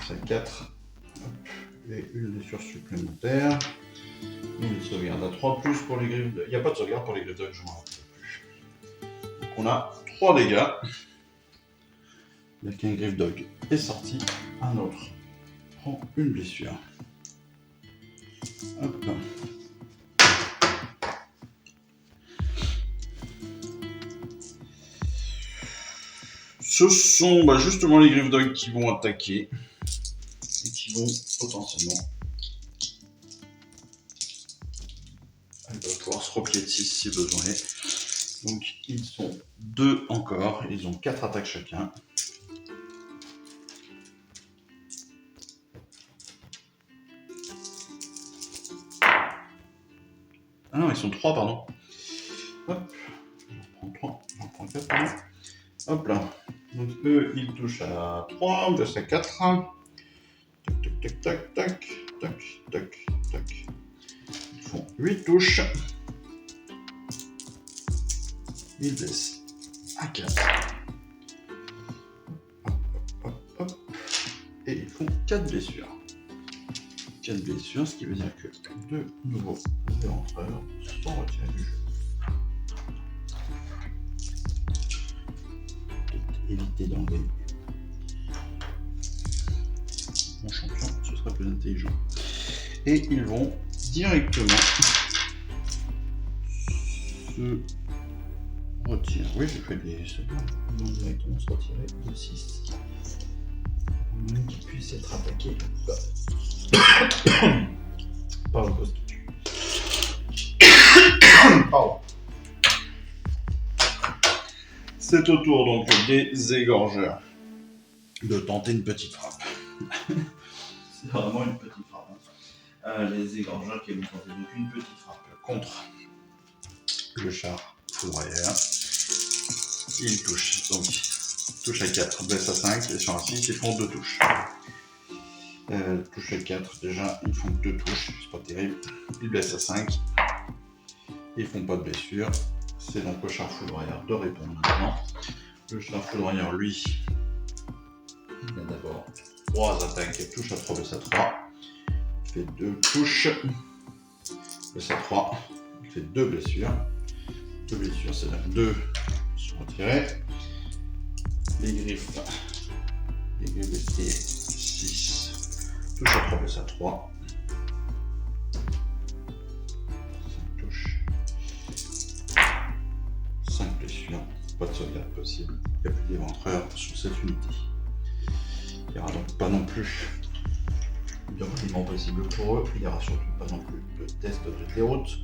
Ça 4. Hop. et une blessure supplémentaire. Une sauvegarde à 3+ pour les griffes de... Il n'y a pas de sauvegarde pour les griffes de... je m'en rappelle plus. Donc on a 3 dégâts. Dès qu'un griffe dog est sorti, un autre prend une blessure. Hop. Ce sont justement les griffes dog qui vont attaquer et qui vont potentiellement pouvoir se replier de 6 si besoin est. Donc ils sont 2 encore, ils ont 4 attaques chacun. Ah non, ils sont 3, pardon. Hop, j'en prends 3, j'en prends 4, pardon. Hop là. Donc eux, ils touchent à 3, on passe à 4. Tac, tac, tac, tac, tac, tac, tac. Ils font 8 touches. Ils blessent à 4. Hop, hop, hop, hop. Et ils font 4 blessures. 4 blessures, ce qui veut dire que 2 nouveaux défenseurs sont retirés du jeu. Éviter d'enlever mon champion, ce sera plus intelligent. Et ils vont directement se retirer. Oui, j'ai fait des secondes. Ils vont directement se retirer de 6. Au moins qu'ils puissent être attaqués par le poste. Pardon. C'est au tour donc des égorgeurs de tenter une petite frappe. C'est vraiment une petite frappe. Les égorgeurs qui vont tenter donc une petite frappe contre le char foudroyeur. Ils touchent, donc touche à 4, blesse à 5, et sur un 6, ils font 2 touches. Touche à 4, déjà, ils font 2 touches, c'est pas terrible. Ils blessent à 5, ils font pas de blessure. C'est donc au char foudroyeur de répondre maintenant. Le char foudroyeur, lui, il a d'abord 3 attaques, touche à 3, blesse à 3. Il fait 2 touches, blesse à 3. Il fait 2 blessures. 2 blessures, c'est-à-dire 2 sont retirés. Les griffes blessées, 6. Touche à 3, blesse à 3. 5 touches. 5 blessures. Pas de sauvegarde possible. Il n'y a plus d'éventreur sur cette unité. Il n'y aura donc pas non plus de ralliement possible pour eux. Il n'y aura surtout pas non plus de test de déroute.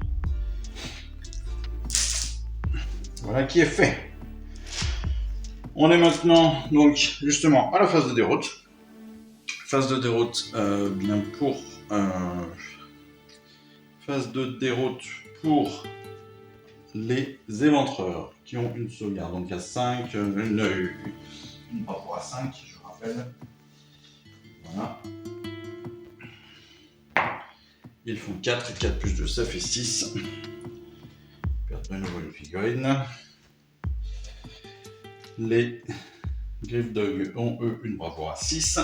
Voilà qui est fait. On est maintenant donc justement à la phase de déroute. Phase de déroute bien pour phase de déroute pour les éventreurs qui ont une sauvegarde. Donc il y a 5, une rapport à 5, je rappelle. Voilà. Ils font 4 et 4 plus 2, ça fait 6. Perdent de nouveau une figurine. Les Griff Dog ont eux une bravoure à 6.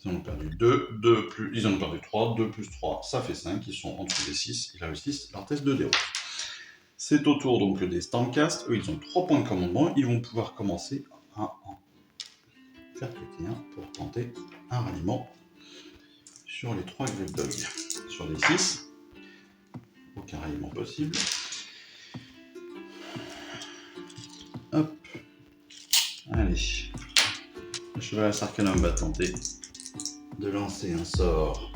Ils en ont perdu 2, ils en ont perdu 3, 2 plus 3, ça fait 5, ils sont en dessous des 6, ils réussissent leur test de déroute. C'est au tour donc des Stormcast, eux ils ont 3 points de commandement, ils vont pouvoir commencer à en faire péter un pour tenter un ralliement sur les 3 Griff Dog. Sur les 6, aucun ralliement possible. Hop, allez, le cheval Arcanum va tenter de lancer un sort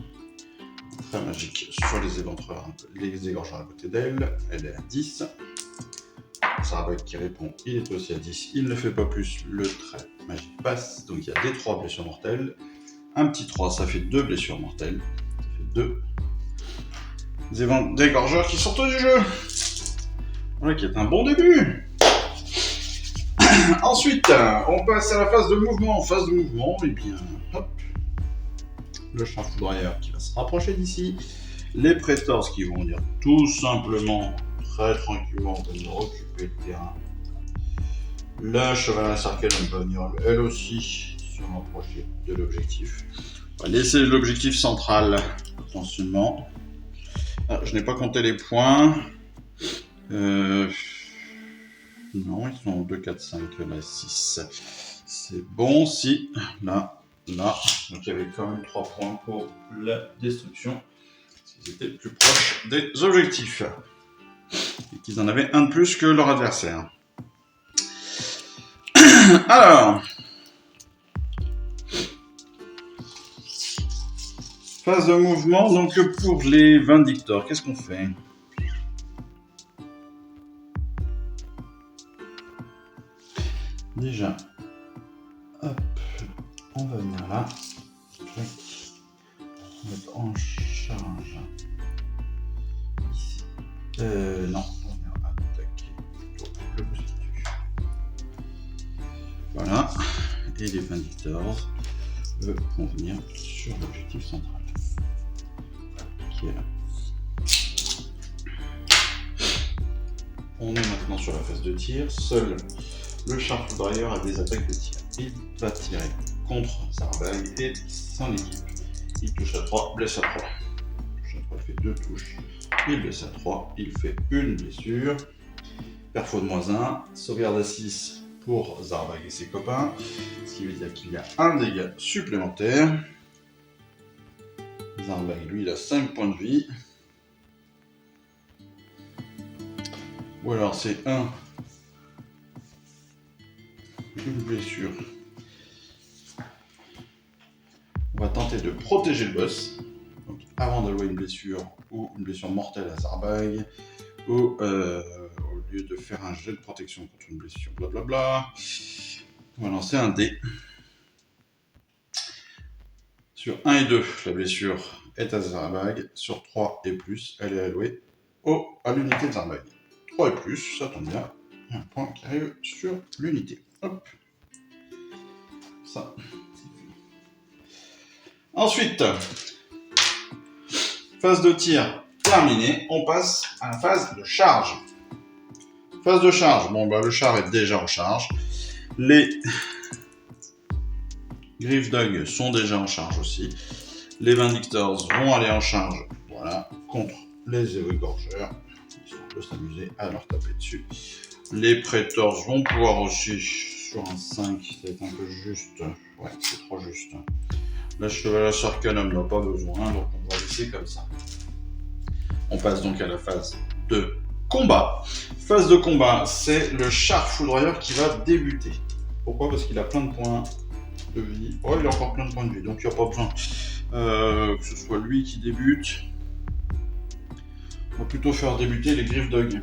très magique sur les éventreurs, les égorgeurs à côté d'elle. Elle est à 10. Sarabak qui répond, il est aussi à 10. Il ne fait pas plus, le trait magique passe. Donc il y a des 3 blessures mortelles. Un petit 3, ça fait 2 blessures mortelles. Ça fait 2 égorgeurs qui sortent du jeu. Voilà qui est un bon début. Ensuite, on passe à la phase de mouvement. Phase de mouvement, et bien, hop. Le char foudroyeur qui va se rapprocher d'ici. Les prétors qui vont dire tout simplement, très tranquillement, venir occuper le terrain. La chevaleresque Arcanum va venir elle aussi se rapprocher de l'objectif. On va laisser l'objectif central. Attention. Ah, je n'ai pas compté les points. Non, ils sont 2, 4, 5, là, 6. C'est bon si. Là. Donc il y avait quand même 3 points pour la destruction. Ils étaient plus proches des objectifs. Et qu'ils en avaient un de plus que leur adversaire. Alors. Phase de mouvement, donc pour les Vindictors, qu'est-ce qu'on fait? Déjà, hop, on va venir là. On va être en charge. Ici. Non, on va venir attaquer le positif. Voilà. Et les Vindictors, eux, vont venir sur l'objectif central. Qui est là. On est maintenant sur la phase de tir. Seul le char foudroyeur a des attaques de tir. Il va tirer contre Zarbag et son équipe. Il touche à 3, blesse à 3. Il touche à 3, il fait 2 touches. Il blesse à 3, il fait une blessure. Perfo de -1, sauvegarde à 6 pour Zarbag et ses copains. Ce qui veut dire qu'il y a un dégât supplémentaire. Zarbag, lui, il a 5 points de vie. Ou alors c'est une blessure. On va tenter de protéger le boss. Donc, avant d'allouer une blessure ou une blessure mortelle à Zarbag, ou au lieu de faire un jet de protection contre une blessure, blablabla, on va lancer un dé. Sur 1 et 2, la blessure est à Zarbag. Sur 3 et plus, elle est allouée à l'unité de Zarbag. 3 et plus, ça tombe bien. Il y a un point qui arrive sur l'unité. Hop. Ça, c'est fait. Ensuite, phase de tir terminée. On passe à la phase de charge. Phase de charge. Bon, bah, le char est déjà en charge. Les Griffdog sont déjà en charge aussi. Les Vindictors vont aller en charge, voilà, contre les égorgeurs. Ils vont s'amuser à leur taper dessus. Les Praetors vont pouvoir aussi, sur un 5, ça va être un peu juste. Ouais, c'est trop juste. La Chevalerie Arcanum n'a pas besoin, donc on va laisser comme ça. On passe donc à la phase de combat. Phase de combat, c'est le char foudroyeur qui va débuter. Pourquoi? Parce qu'il a plein de points de vie. Oh, il a encore plein de points de vie, donc il n'y a pas besoin que ce soit lui qui débute. On va plutôt faire débuter les Griffdog.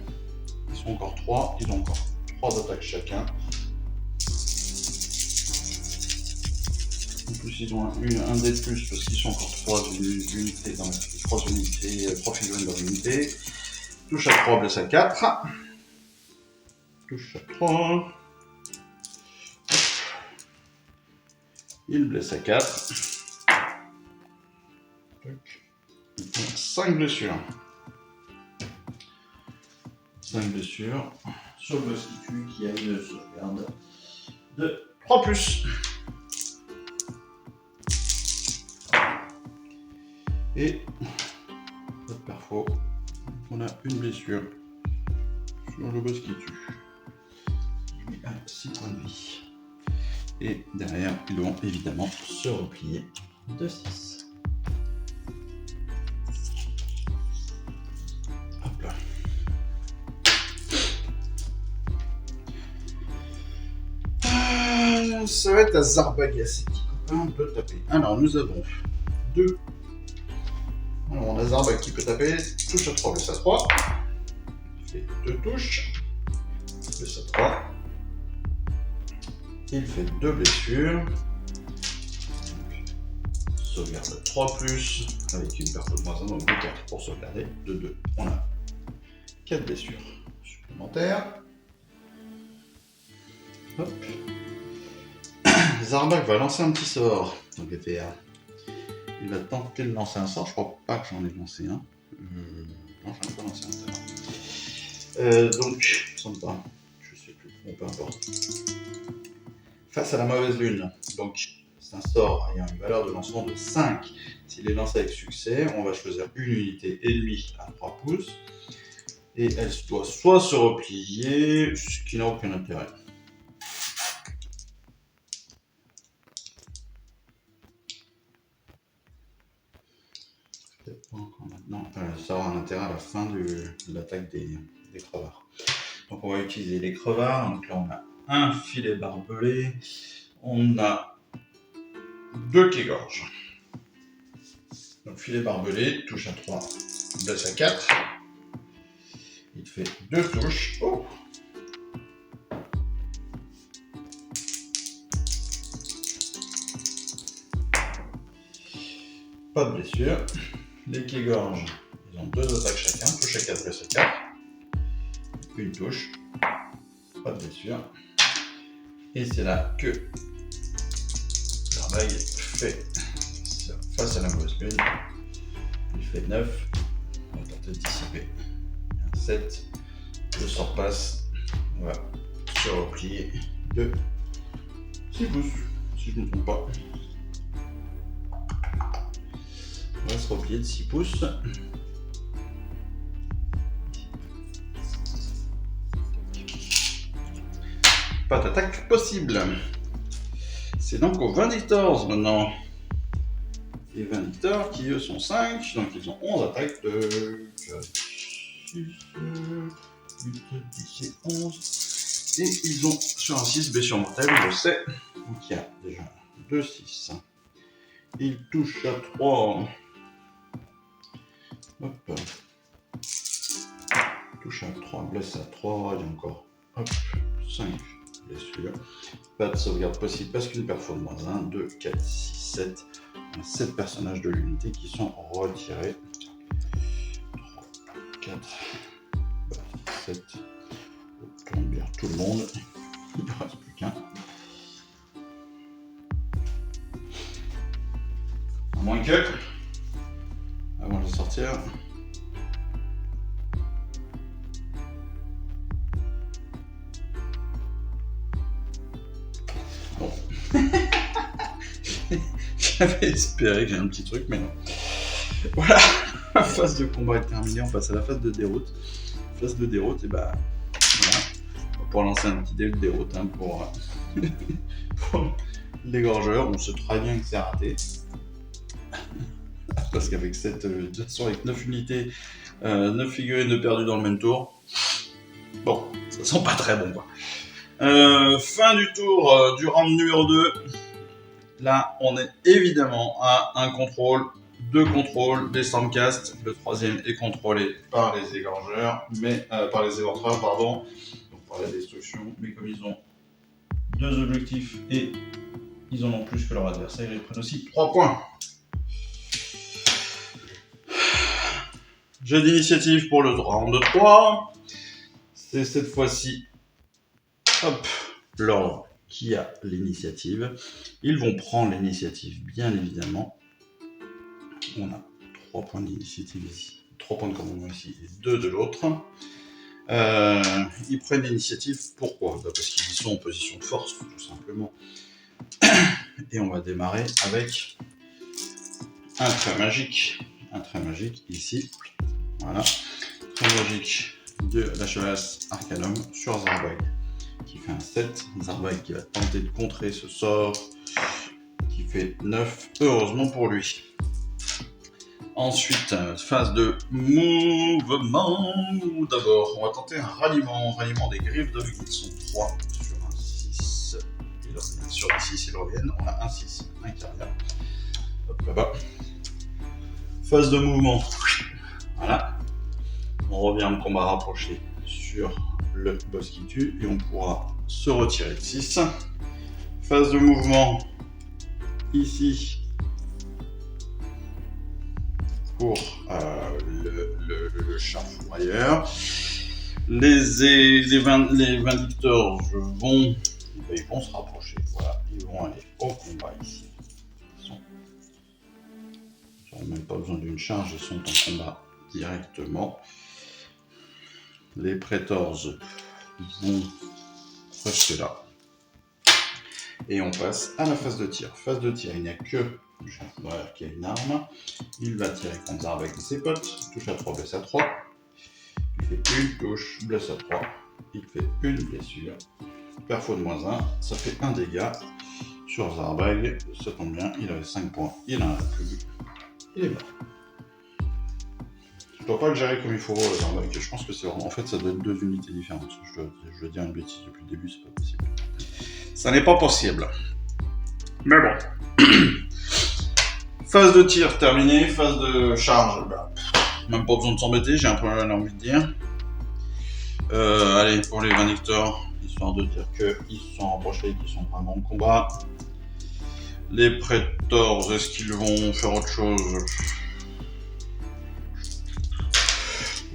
Ils sont encore 3, ils ont encore 3 attaques chacun. En plus, ils ont un dé de plus parce qu'ils sont encore 3 unités dans 3 unités, 3 figurines dans l'unité. Touche à 3, blesse à 4. Touche à 3. Il blesse à 4. 5 blessures. 5 blessures sur le boss qui tue qui a une sauvegarde de 3+. Et notre perfo, on a une blessure sur le boss qui tue. Il a 6 points de vie. Et derrière, ils vont évidemment se replier de 6. Hop là. Ça va être à Zarbag et à ses petits copains de taper. Alors, nous avons 2. Alors, on a Zarbag qui peut taper. Touche à 3, blesse à 3. Il fait 2 touches. Blesse à 3. Il fait 2 blessures. Sauvegarde de 3+, avec une perte de -1, donc de 4 pour sauvegarder de 2. On a 4 blessures supplémentaires. Hop. Zarbag va lancer un petit sort. Donc il va tenter de lancer un sort. Je crois pas que j'en ai lancé un. Non, j'en ai pas lancé un. Donc, il semble pas. Je sais plus. Bon, peu importe. Face à la mauvaise lune. Donc, c'est un sort ayant une valeur de lancement de 5. S'il est lancé avec succès, on va choisir une unité ennemie à 3 pouces. Et elle doit soit se replier, ce qui n'a aucun intérêt. Peut-être pas encore maintenant. Ça aura un intérêt à la fin de l'attaque des crevards. Donc on va utiliser les crevards. Donc là on a un filet barbelé. On a 2 quai-gorges. Donc filet barbelé, touche à 3, blesse à 4. Il fait 2 touches. Oh, pas de blessure. Les quai-gorges, ils ont 2 attaques chacun, touche à 4, blesse à 4. Une touche, pas de blessure. Et c'est là que Zarbaï fait face à la mauvaise lune. Il fait 9. On va tenter de dissiper. 7. Le sort passe. On va se replier de 6 pouces, si je ne me trompe pas. On va se replier de 6 pouces. Pas d'attaque possible. C'est donc aux Vindictors maintenant. Les Vindictors qui eux sont 5, donc ils ont 11 attaques de 4, 6, 8, 10 et 11. Et ils ont sur un 6 blessure mortelle, je sais. Donc il y a déjà 2, 6. Ils touchent à 3. Hop. Touche à 3, blesse à 3, il y a encore 5 blessures. Pas de sauvegarde possible parce qu'une performe moins 1, 2, 4, 6, 7. On a 7 personnages de l'unité qui sont retirés. 3, 4, 7. On tourne bien tout le monde. Il ne reste plus qu'un. À moins que, avant de sortir, bon. J'avais espéré que j'ai un petit truc, mais non. Voilà, la phase de combat est terminée, on passe à la phase de déroute. Phase de déroute, et bah voilà, pour lancer un petit dé de déroute hein, pour l'égorgeur. On sait très bien que c'est raté. Parce qu'avec cette avec 9 unités, 9 figurines de perdu dans le même tour, bon, ça sent pas très bon quoi. Fin du tour du round numéro 2. Là, on est évidemment à un contrôle, 2 contrôles des Stormcast. Le troisième est contrôlé par les égorgeurs, mais par les éventreurs, pardon, donc par la destruction. Mais comme ils ont 2 objectifs et ils en ont plus que leur adversaire, ils prennent aussi 3 points. Jeu d'initiative pour le round 3. C'est cette fois-ci, hop, l'ordre qui a l'initiative. Ils vont prendre l'initiative, bien évidemment. On a 3 points d'initiative ici, 3 points de commandement ici et 2 de l'autre. Ils prennent l'initiative, pourquoi ? Parce qu'ils sont en position de force, tout simplement. Et on va démarrer avec un trait magique. Un trait magique ici. Voilà. Trait magique de la chevalasse Arcanum sur Zarbaï, qui fait un 7. Zarbaï qui va tenter de contrer ce sort, qui fait 9, heureusement pour lui. Ensuite, phase de mouvement. D'abord, on va tenter un ralliement des griffes de qui sont 3 sur un 6. Sur les 6, ils reviennent. On a un 6, un carrière. Hop là-bas. Phase de mouvement. Voilà. On revient en combat rapproché sur le boss qui tue et on pourra se retirer de 6. Phase de mouvement ici pour le char-fourrailleur. Les Vindictors ils vont se rapprocher. Voilà, ils vont aller au combat ici. Ils n'ont même pas besoin d'une charge, ils sont en combat directement. Les Praetors vont rester là. Et on passe à la phase de tir. Phase de tir, il n'y a que voilà, qui a une arme. Il va tirer contre Zarbag et ses potes. Touche à 3, blesse à 3. Il fait une touche, blesse à 3. Il fait une blessure. Perfo de -1, ça fait un dégât sur Zarbag. Ça tombe bien, il avait 5 points. Il en a plus. Il est mort. Je dois pas le gérer comme il faut, Zarbag. Je pense que c'est vraiment. En fait, ça doit être 2 unités différentes. Je dois dire une bêtise depuis le début, c'est pas possible. Ça n'est pas possible. Mais bon. Phase de tir terminée, phase de charge, bah, même pas besoin de s'embêter, j'ai un peu envie de dire. Allez, pour les Vindictors, histoire de dire qu'ils se sont rapprochés, qu'ils sont vraiment en combat. Les Prétors, est-ce qu'ils vont faire autre chose?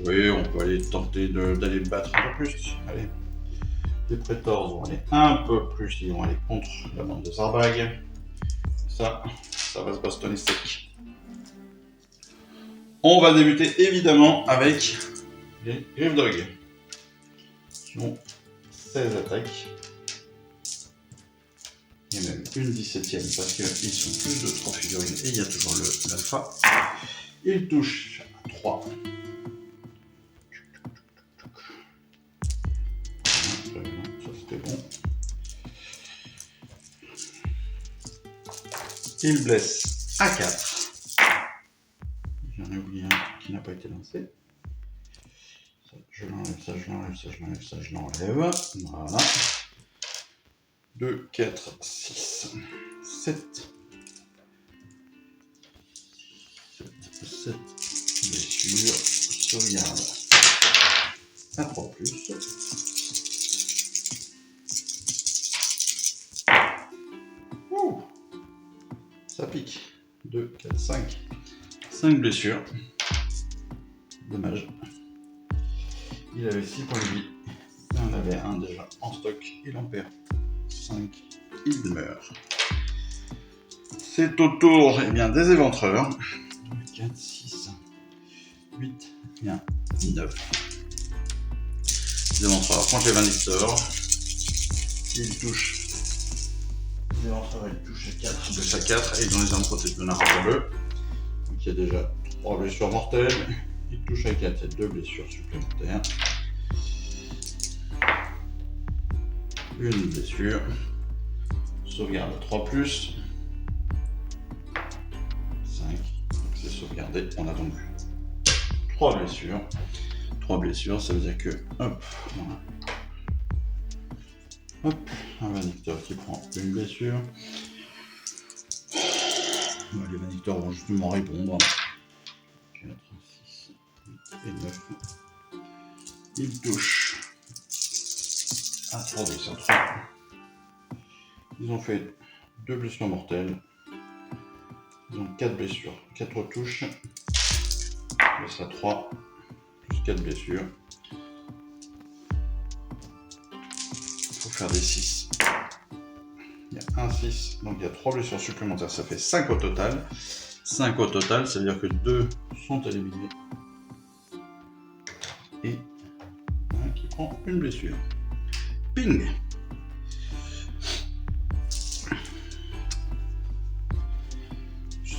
Oui, on peut aller tenter d'aller battre un peu plus. Allez. Les Prétors vont aller un peu plus, ils vont aller contre la bande de Zarbag. Ça va se bastonner sec. On va débuter évidemment avec les Gryffdog qui ont 16 attaques et même une 17e parce qu'ils sont plus de 3 figurines et il y a toujours l'alpha. Ils touchent à 3. Ça c'était bon. Ils blessent à 4. J'en ai oublié un qui n'a pas été lancé. Ça, je l'enlève, ça, je l'enlève, ça, je l'enlève, ça, je l'enlève. Voilà. 2, 4, 6, 7. 7 blessures. Sauvegarde à 3+. Ouh, ça pique. 2, 4, 5. 5 blessures. Dommage. Il avait 6 points de vie. Il en avait un déjà en stock. Il en perd 5. Il meurt. C'est au tour des éventreurs. 4, 6, 8, 9. Les éventreurs contre les Vindictors. Ils touchent. Les éventreurs ils touchent à 4, blessent à 4 et ils ont les armes protégées de narre bleu. Donc il y a déjà 3 blessures mortelles. Ils touchent à 4 et 2 blessures supplémentaires. Une blessure. Sauvegarde à 3+. 5. C'est sauvegardé. On a donc 3 blessures. 3 blessures, ça veut dire que hop, voilà. Hop, un Vindictor qui prend une blessure. Les Vindictors vont justement répondre. 4, 6, 8 et 9. Ils touchent à 3 blessures 3. Ils ont fait 2 blessures mortelles. Ils ont 4 blessures, 4 touches. Blesse à 3, plus 4 blessures. Il faut faire des 6. Il y a un 6, donc il y a 3 blessures supplémentaires, ça fait 5 au total. 5 au total, ça veut dire que 2 sont éliminés. Et un qui prend une blessure. Ping!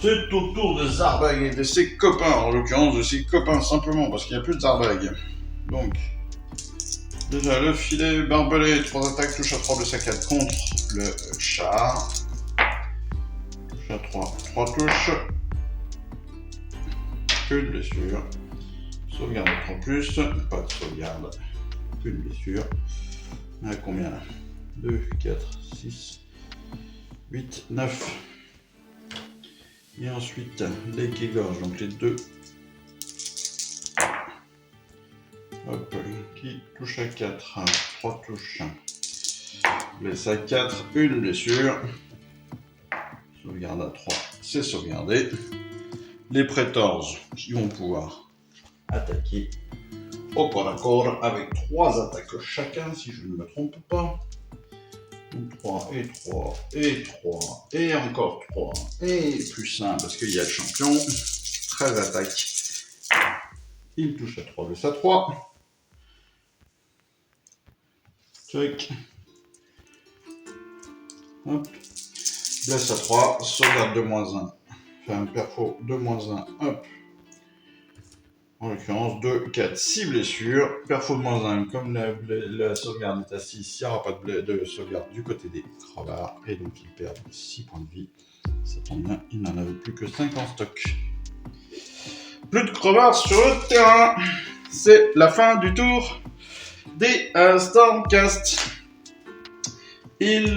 C'est au tour de Zarbag et de ses copains, en l'occurrence de ses copains simplement, parce qu'il n'y a plus de Zarbag. Donc, déjà le filet barbelé, 3 attaques, touche à 3, blesse à 4 contre le char. Touche à 3, 3 touches. Une blessure. Sauvegarde à 3+, pas de sauvegarde. Une blessure. On a combien là? 2, 4, 6, 8, 9. Et ensuite, les qui égorgent, donc les 2. Hop, qui touche à 4, 3 touches. Blesse à 4, une blessure. Sauvegarde à 3, c'est sauvegardé. Les Prétors qui vont pouvoir attaquer au corps à corps avec 3 attaques chacun, si je ne me trompe pas. 3 et 3 et 3 et encore 3 et plus 1 parce qu'il y a le champion. 13 attaques. Il touche à 3, blesse à 3. Check. Hop. Blesse à 3, sauvegarde de -1. Fait un perfo de -1. Hop. En l'occurrence, 2, 4, 6 blessures. Perfo de -1, comme la sauvegarde est à 6, il n'y aura pas de sauvegarde du côté des crevards. Et donc, ils perdent 6 points de vie. Ça tombe bien, il n'en avait plus que 5 en stock. Plus de crevards sur le terrain. C'est la fin du tour des Stormcast. Il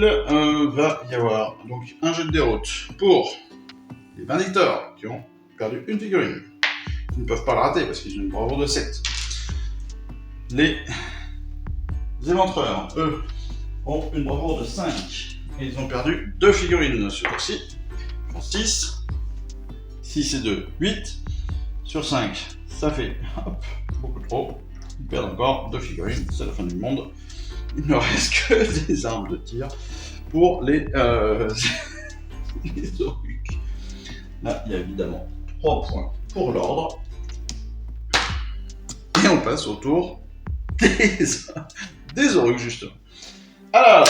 va y avoir donc un jet de déroute pour les Vindictors qui ont perdu une figurine. Ils ne peuvent pas le rater parce qu'ils ont une bravoure de 7. Les Éventreurs, eux, ont une bravoure de 5. Et ils ont perdu 2 figurines ce tour-ci. Ils font 6. 6 et 2, 8. Sur 5, ça fait beaucoup trop. Ils perdent encore 2 figurines, c'est la fin du monde. Il ne reste que des armes de tir pour les Oruks. Là, il y a évidemment 3 points pour l'ordre. Et on passe au tour des Oruks, justement. Alors,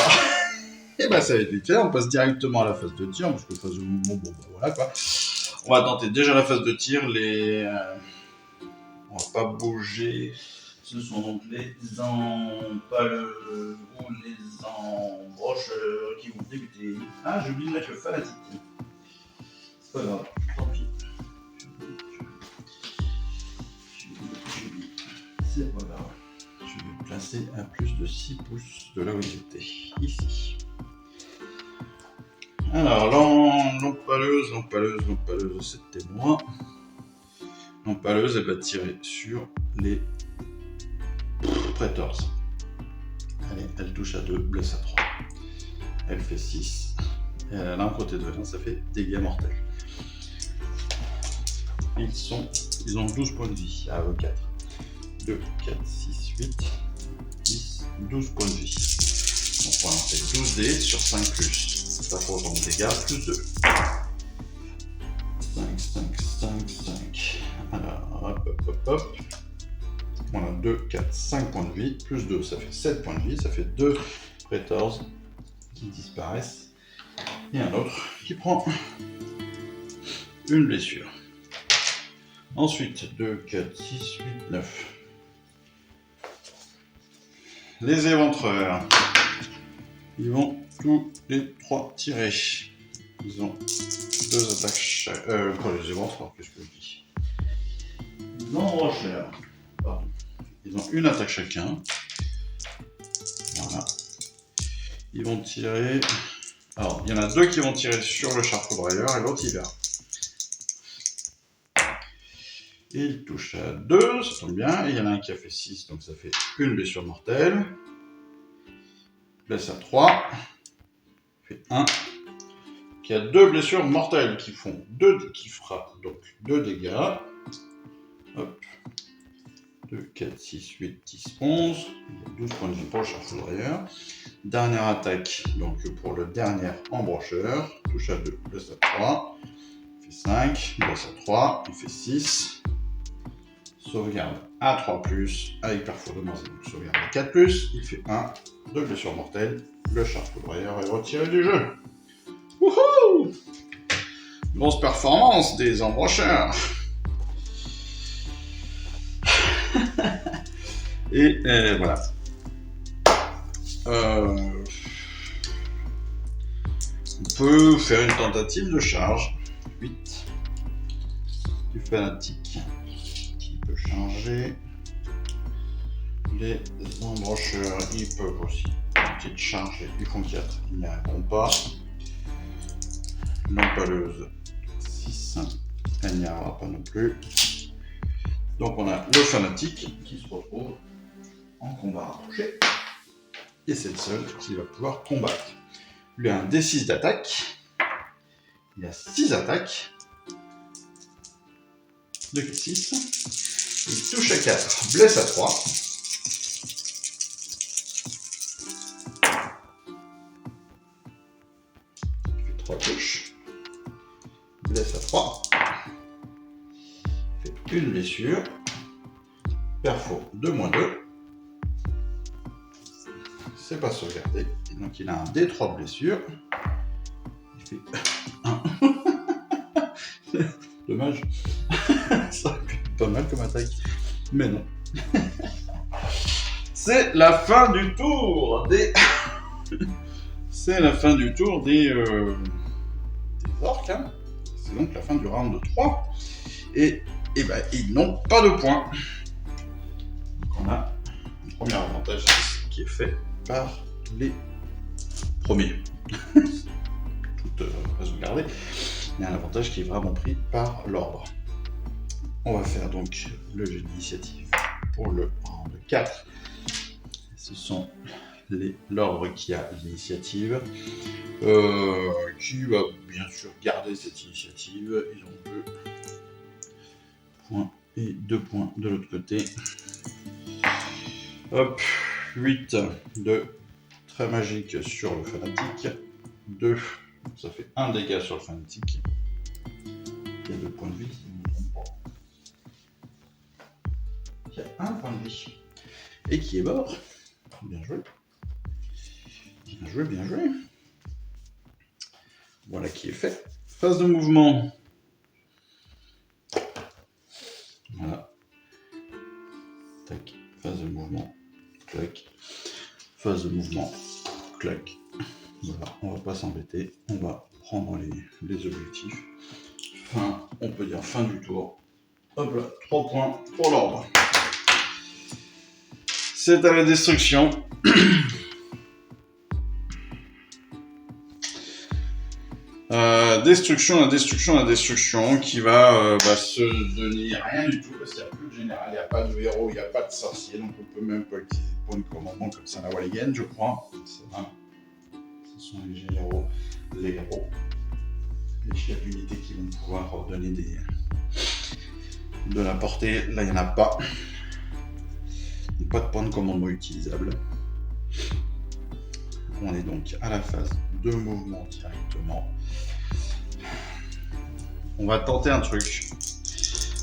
et ben ça va être vite fait, on passe directement à la phase de tir, parce que phase de mouvement, bon bah voilà quoi. On va tenter déjà la phase de tir, on va pas bouger. Ce sont donc les empaleux ou les embrocheurs qui vont débuter. Ah, j'ai oublié de mettre le fanatique. C'est pas grave, tant pis. C'est pas grave. Je vais placer à plus de 6 pouces de là où j'étais. Ici. Alors, l'empaleuse, c'était moi. L'empaleuse, elle va tirer sur les Praetors. Allez, elle touche à 2, blesse à 3. Elle fait 6. Et elle a un côté de 1, ça fait dégâts mortels. Ils ont 12 points de vie. Ah, 4. 2, 4, 6, 8, 10, 12 points de vie. Donc on va lancer 12 dés sur 5 plus. Ça fait autant de dégâts, plus 2. 5. Alors, hop. On a 2, 4, 5 points de vie, plus 2, ça fait 7 points de vie, ça fait 2 Praetors qui disparaissent. Et un autre qui prend une blessure. Ensuite, 2, 4, 6, 8, 9. Les Éventreurs, ils vont tous les 3 tirer. Ils ont 2 attaques chaque. Pour les Éventreurs, qu'est-ce que je dis? Les Embrocheurs, pardon. Ils ont une attaque chacun. Voilà. Ils vont tirer. Alors, il y en a 2 qui vont tirer sur le charpent-brailleur et l'autre il verra. Et il touche à 2, ça tombe bien. Et il y en a un qui a fait 6, donc ça fait une blessure mortelle. Blesse à 3. Fait 1. Qui a 2 blessures mortelles qui frappent donc 2 dégâts. Hop. 2, 4, 6, 8, 10, 11. Il y a 12 points de vie pour le charpent-brailleur. Dernière attaque, donc pour le dernier embrocheur. Touche à 2, blesse à 3. Il fait 5, blesse à 3, il fait 6. Sauvegarde à 3+, avec perfo de -1, donc sauvegarde à 4+, il fait 1, 2 blessures mortelles, le charpent-brailleur est retiré du jeu. Wouhou! Grosse performance des embrocheurs. Et voilà. On peut faire une tentative de charge. 8. Du fanatique. Peut changer. Les embrocheurs, ils peuvent aussi petite charge, ils font 4, ils n'y arriveront pas. L'empaleuse 6, elle n'y arrivera pas non plus. Donc on a le fanatique qui se retrouve en combat rapproché. Et c'est le seul qui va pouvoir combattre. Lui a un D6 d'attaque. Il a 6 attaques. 2 4, 6. Il touche à 4, blesse à 3. Il fait 3 touches. Blesse à 3. Il fait une blessure. Perfo de -2. C'est pas sauvegardé. Donc il a un D3 de blessure. fait 1. Dommage. Ça aurait pu être pas mal comme attaque. Mais non. C'est la fin du tour des... C'est la fin du tour des orques. Hein. C'est donc la fin du round 3. Et ben, ils n'ont pas de points. Donc on a un premier avantage qui est fait par les premiers. Tout raison gardée. Il y a un avantage qui est vraiment pris par l'ordre. On va faire donc le jeu d'initiative pour le round 4. Ce sont l'ordre qui a l'initiative, qui va bien sûr garder cette initiative. Ils ont 2 points et 2 points de l'autre côté. Hop, 8 de très magique sur le fanatique, 2, ça fait 1 dégât sur le fanatique. Il y a 2 points de vie, il y a 1 point de vie. Et qui est mort. Bien joué. Bien joué, bien joué. Voilà qui est fait. Phase de mouvement. Voilà. Tac. Phase de mouvement. Clac. Phase de mouvement. Clac. Voilà, on va pas s'embêter. On va prendre les objectifs. Fin, on peut dire fin du tour. Hop là, 3 points pour l'ordre. C'est à la destruction. La destruction qui va se donner rien du tout parce qu'il n'y a plus de général, il n'y a pas de héros, il n'y a pas de sorcier, donc on peut même pas utiliser de point de commandement comme ça la Walligan, je crois. Ce sont les généraux, les héros, les chefs d'unité qui vont pouvoir donner de la portée. Là, il n'y en a pas. Pas de point de commandement utilisable. On est donc à la phase de mouvement directement. On va tenter un truc.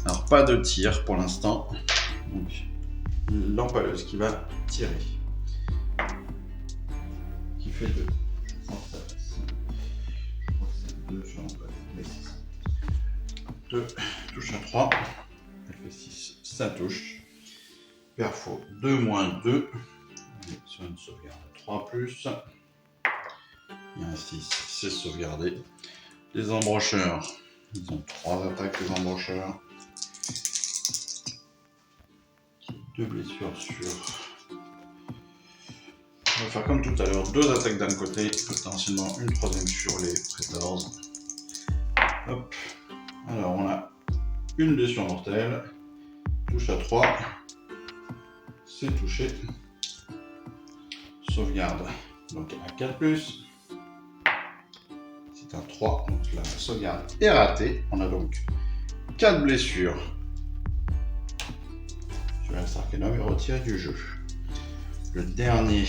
Alors pas de tir pour l'instant. Donc l'empaleuse qui va tirer. Qui fait 2. Je crois que c'est 2 sur l'empaleuse. 2 touche à 3. Elle fait 6. Ça touche. Perfo 2 moins 2. Sur une sauvegarde 3 plus. Il y a un 6, c'est sauvegardé. Les embrocheurs, ils ont 3 attaques, les embrocheurs. 2 blessures sur... On va faire comme tout à l'heure, 2 attaques d'un côté, potentiellement une 3e sur les Prétors. Hop. Alors on a une blessure mortelle, touche à 3, c'est touché. Sauvegarde, donc à 4+. C'est un 3, donc la sauvegarde est ratée. On a donc 4 blessures sur un Arcanum et retiré du jeu. Le dernier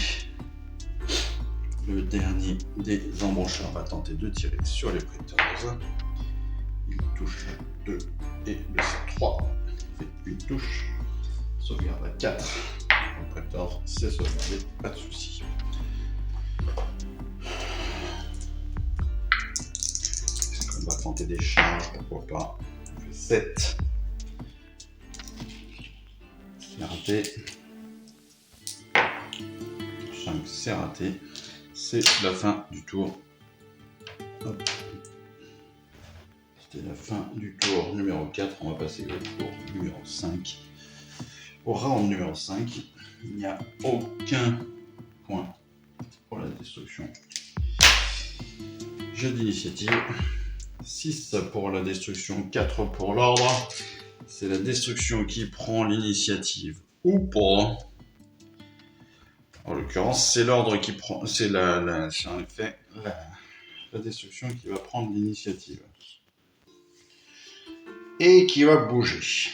des embrocheurs va tenter de tirer sur les Prétors. Il touche à 2 et blesse à 3. Il fait une touche. Sauvegarde à 4. Le Prétor, c'est sauvegardé, pas de soucis. On va tenter des charges, pourquoi pas. On fait 7. C'est raté. 5, c'est raté. C'est la fin du tour. Hop. C'était la fin du tour numéro 4. On va passer au tour numéro 5. Au round numéro 5, il n'y a aucun point pour la destruction. Jeu d'initiative. 6 pour la destruction, 4 pour l'ordre. C'est la destruction qui prend l'initiative ou pas. En l'occurrence, c'est l'ordre qui prend. C'est en effet la destruction qui va prendre l'initiative. Et qui va bouger.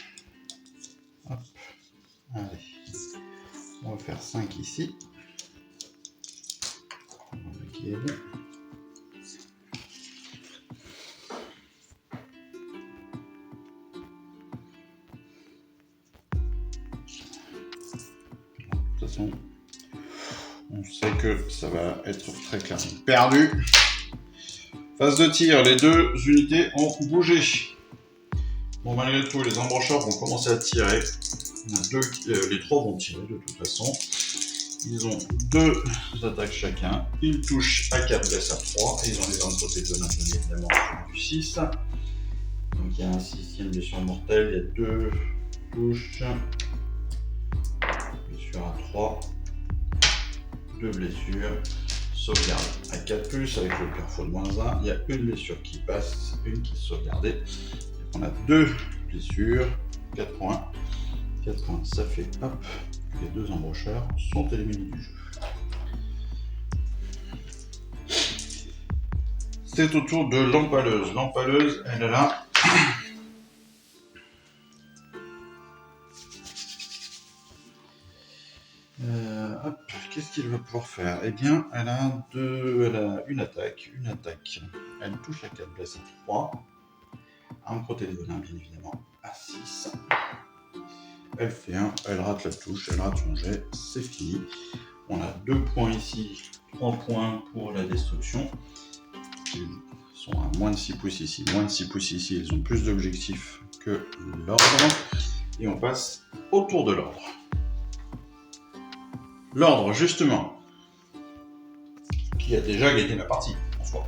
Hop. Allez. On va faire 5 ici. On va maquiller. De toute façon, on sait que ça va être très clairement perdu. Phase de tir, les deux unités ont bougé. Bon, malgré tout, les embrancheurs vont commencer à tirer. Il y en a deux, les trois vont tirer de toute façon. Ils ont deux attaques chacun. Ils touchent à 4, blessent à 3. Et ils ont les armes côté de notre évidemment du 6. Donc il y a un 6e blessure mortelle. Il y a deux touches. Blessure à 3. Deux blessures. Sauvegarde à 4+, avec le perfo de -1. Il y a une blessure qui passe, une qui est sauvegardée. On a deux blessures, 4 points. 4 points, ça fait hop. Les deux embaucheurs sont éliminés du jeu. C'est au tour de l'empaleuse. L'empaleuse, elle est là. Qu'est-ce qu'il va pouvoir faire? Eh bien, elle a une attaque. Elle touche à 4, blesse à 3. Arme protégée de venin, bien évidemment, à 6. Elle fait 1, elle rate la touche, elle rate son jet, c'est fini. On a 2 points ici, 3 points pour la destruction. Ils sont à moins de 6 pouces ici, moins de 6 pouces ici, ils ont plus d'objectifs que l'ordre. Et on passe au tour de l'ordre. L'ordre, justement, qui a déjà gagné la partie, en soi.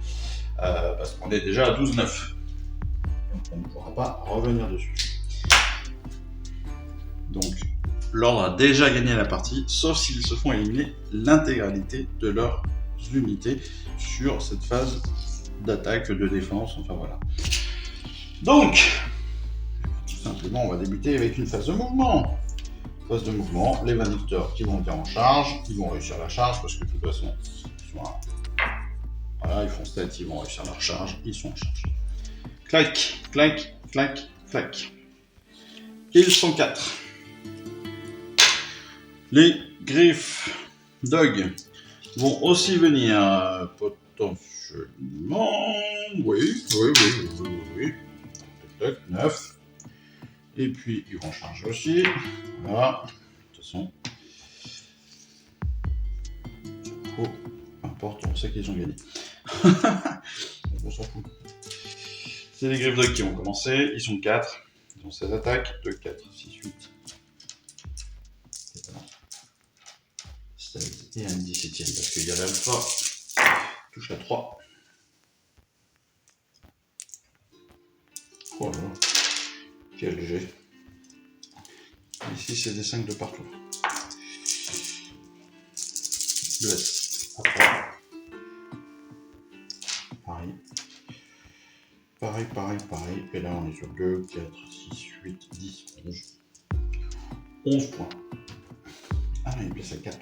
Parce qu'on est déjà à 12-9. Donc on ne pourra pas revenir dessus. Donc, l'ordre a déjà gagné la partie, sauf s'ils se font éliminer l'intégralité de leurs unités sur cette phase d'attaque, de défense, enfin voilà. Donc, tout simplement, on va débuter avec une phase de mouvement. Phase de mouvement, les vindicteurs qui vont venir en charge, ils vont réussir la charge parce que de toute façon, voilà, ils font stat, ils vont réussir leur charge, ils sont en charge. Clac, clac, clac, clac. Ils sont 4. Les griffes dog vont aussi venir potentiellement. Oui. 9. Et puis ils vont charger aussi. Voilà. De toute façon. Oh, peu importe, on sait qu'ils ont gagné. On s'en fout. C'est les griffes dog qui vont commencer. Ils sont 4. Ils ont 16 attaques. 2, 4, 6, 8. 16 et un 17e parce qu'il y a l'alpha. Touche à 3. Oh là là. Quel jet. Ici c'est des 5 de partout. Blesse à 3. Pareil. Et là on est sur 2, 4, 6, 8, 10, 11. 11 points. Ah non, il blesse à 4.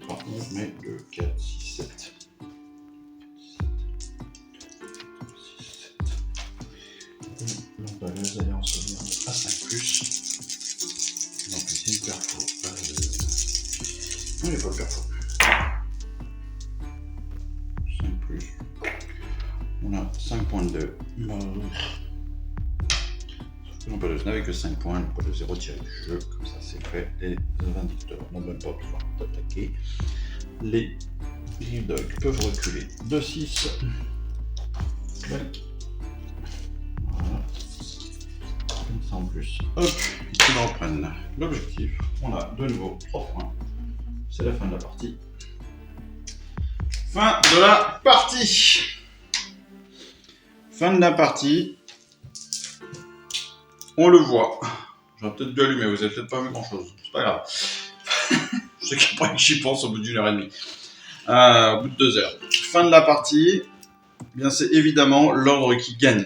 Pas 11, mais 2, 4, 6, 7. 6, 7. L'embaleuse, elle est en sauvegarde à 5+. Donc c'est une perfo. Non, il n'y a pas de perfo. 5+. On a 5 points de l'embaleuse n'avait que 5 points, donc pas de 0 tiré du jeu, comme ça c'est fait. Les vindicteurs n'ont même pas pouvoir d'attaquer. Les griffes dog peuvent reculer de 6. Clac. Voilà. Comme ça en plus. Hop, ils reprennent l'objectif. On a de nouveau 3 points. C'est la fin de la partie. Fin de la partie. Fin de la partie. On le voit. J'aurais peut-être dû allumer, vous avez peut-être pas vu grand chose. C'est pas grave. Je sais qu'après que j'y pense au bout d'une heure et demie. Au bout de 2 heures. Fin de la partie. Eh bien, c'est évidemment l'ordre qui gagne.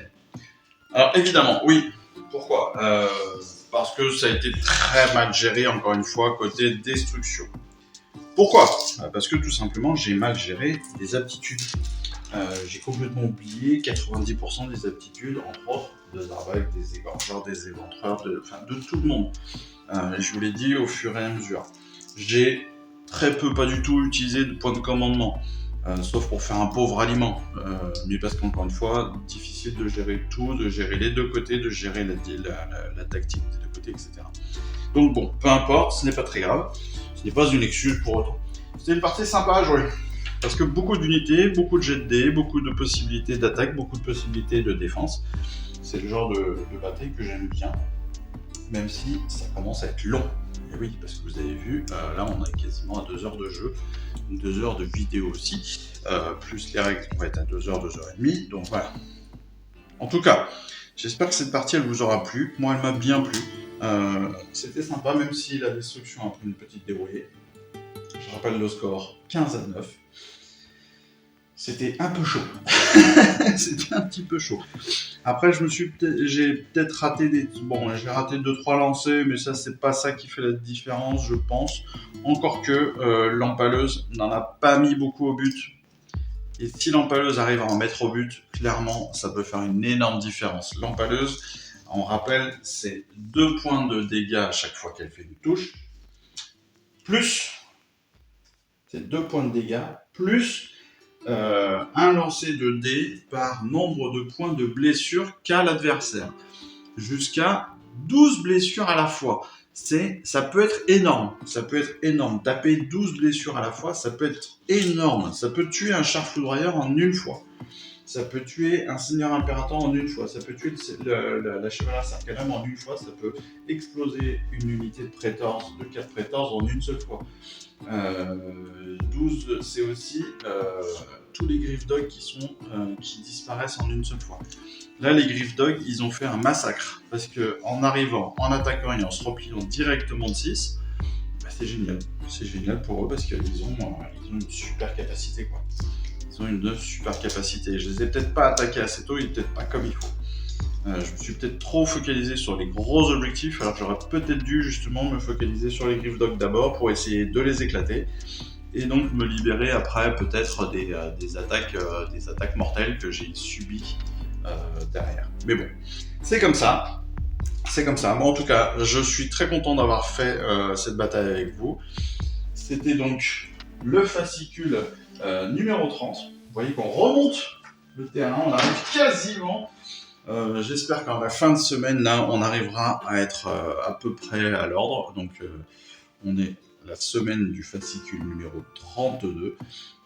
Alors évidemment, oui. Pourquoi parce que ça a été très mal géré, encore une fois, côté destruction. Pourquoi parce que tout simplement, j'ai mal géré les aptitudes. J'ai complètement oublié 90% des aptitudes, entre autres, de Zarvak, des égorgeurs, des éventreurs, de tout le monde. Je vous l'ai dit au fur et à mesure. J'ai très peu, pas du tout utilisé de points de commandement, sauf pour faire un pauvre aliment. Mais parce qu'encore une fois, difficile de gérer tout, de gérer les deux côtés, de gérer la tactique des deux côtés, etc. Donc bon, peu importe, ce n'est pas très grave. Ce n'est pas une excuse pour autant. C'était une partie sympa à jouer. Parce que beaucoup d'unités, beaucoup de jets de dés, beaucoup de possibilités d'attaque, beaucoup de possibilités de défense. C'est le genre de bataille que j'aime bien, même si ça commence à être long. Et oui, parce que vous avez vu, là on est quasiment à 2 heures de jeu, 2 heures de vidéo aussi, plus les règles qui vont être à 2 heures, 2 heures et demie, donc voilà. En tout cas, j'espère que cette partie elle vous aura plu. Moi elle m'a bien plu. C'était sympa, même si la destruction a pris une petite dérouillée. Je rappelle le score 15-9. C'était un peu chaud. C'était un petit peu chaud. Après, j'ai peut-être raté j'ai raté 2-3 lancers, mais ça, c'est pas ça qui fait la différence, je pense. Encore que l'empaleuse n'en a pas mis beaucoup au but. Et si l'empaleuse arrive à en mettre au but, clairement, ça peut faire une énorme différence. L'empaleuse, on rappelle, c'est 2 points de dégâts à chaque fois qu'elle fait une touche. Plus, c'est 2 points de dégâts, plus un lancer de dés par nombre de points de blessure qu'a l'adversaire. Jusqu'à 12 blessures à la fois. Ça peut être énorme. Ça peut être énorme. Taper 12 blessures à la fois, ça peut être énorme. Ça peut tuer un char foudroyeur en une fois. Ça peut tuer un seigneur impérator en une fois. Ça peut tuer la chevalière Sarcanum en une fois. Ça peut exploser une unité de prétors, de 4 prétors en une seule fois. 12, c'est aussi tous les griff dogs qui disparaissent en une seule fois. Là, les griff dogs, ils ont fait un massacre parce que en arrivant, en attaquant et en se repliant directement de 6, c'est génial. C'est génial pour eux parce qu'ils ont une super capacité, quoi. Ils ont une super capacité. Je les ai peut-être pas attaqués assez tôt, et peut-être pas comme il faut. Je me suis peut-être trop focalisé sur les gros objectifs, alors j'aurais peut-être dû justement me focaliser sur les griff dogs d'abord pour essayer de les éclater et donc me libérer après peut-être des attaques mortelles que j'ai subies derrière. Mais bon, c'est comme ça. C'est comme ça. Moi, en tout cas, je suis très content d'avoir fait cette bataille avec vous. C'était donc le fascicule numéro 30. Vous voyez qu'on remonte le terrain, on arrive quasiment. J'espère qu'en la fin de semaine, là, on arrivera à être à peu près à l'ordre. Donc, on est la semaine du fascicule numéro 32.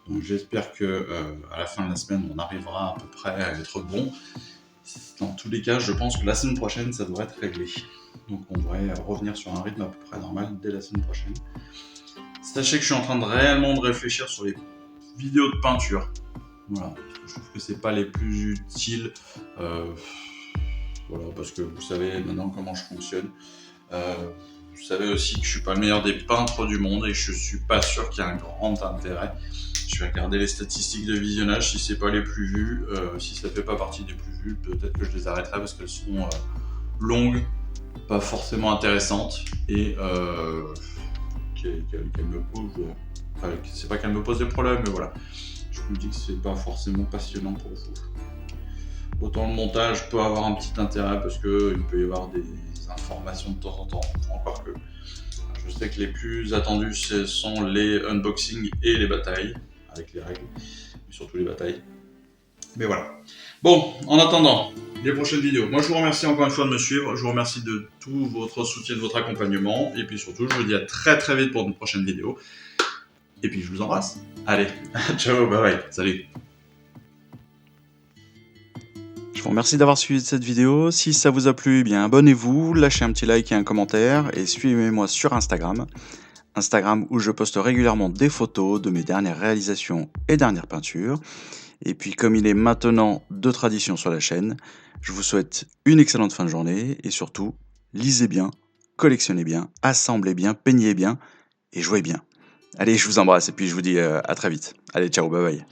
Donc, j'espère que à la fin de la semaine, on arrivera à peu près à être bon. Dans tous les cas, je pense que la semaine prochaine, ça devrait être réglé. Donc, on devrait revenir sur un rythme à peu près normal dès la semaine prochaine. Sachez que je suis en train de réellement réfléchir sur les vidéos de peinture. Voilà, je trouve que c'est pas les plus utiles. Voilà, parce que vous savez maintenant comment je fonctionne. Vous savez aussi que je suis pas le meilleur des peintres du monde et je suis pas sûr qu'il y ait un grand intérêt. Je vais regarder les statistiques de visionnage, si c'est pas les plus vus, si ça fait pas partie des plus vus, peut-être que je les arrêterai parce qu'elles sont longues, pas forcément intéressantes et qu'elles me posent. Enfin, c'est pas qu'elles me posent des problèmes, mais voilà. Je me dis que c'est pas forcément passionnant pour vous. Autant le montage peut avoir un petit intérêt parce qu'il peut y avoir des informations de temps en temps, encore que. Je sais que les plus attendus ce sont les unboxings et les batailles, avec les règles, mais surtout les batailles. Mais voilà. Bon, en attendant les prochaines vidéos, moi je vous remercie encore une fois de me suivre, je vous remercie de tout votre soutien, de votre accompagnement, et puis surtout je vous dis à très très vite pour une prochaine vidéo. Et puis je vous embrasse. Allez, ciao, bye bye, salut. Je vous remercie d'avoir suivi cette vidéo. Si ça vous a plu, eh bien abonnez-vous, lâchez un petit like et un commentaire et suivez-moi sur Instagram. Instagram où je poste régulièrement des photos de mes dernières réalisations et dernières peintures. Et puis comme il est maintenant de tradition sur la chaîne, je vous souhaite une excellente fin de journée et surtout, lisez bien, collectionnez bien, assemblez bien, peignez bien et jouez bien. Allez, je vous embrasse et puis je vous dis à très vite. Allez, ciao, bye bye.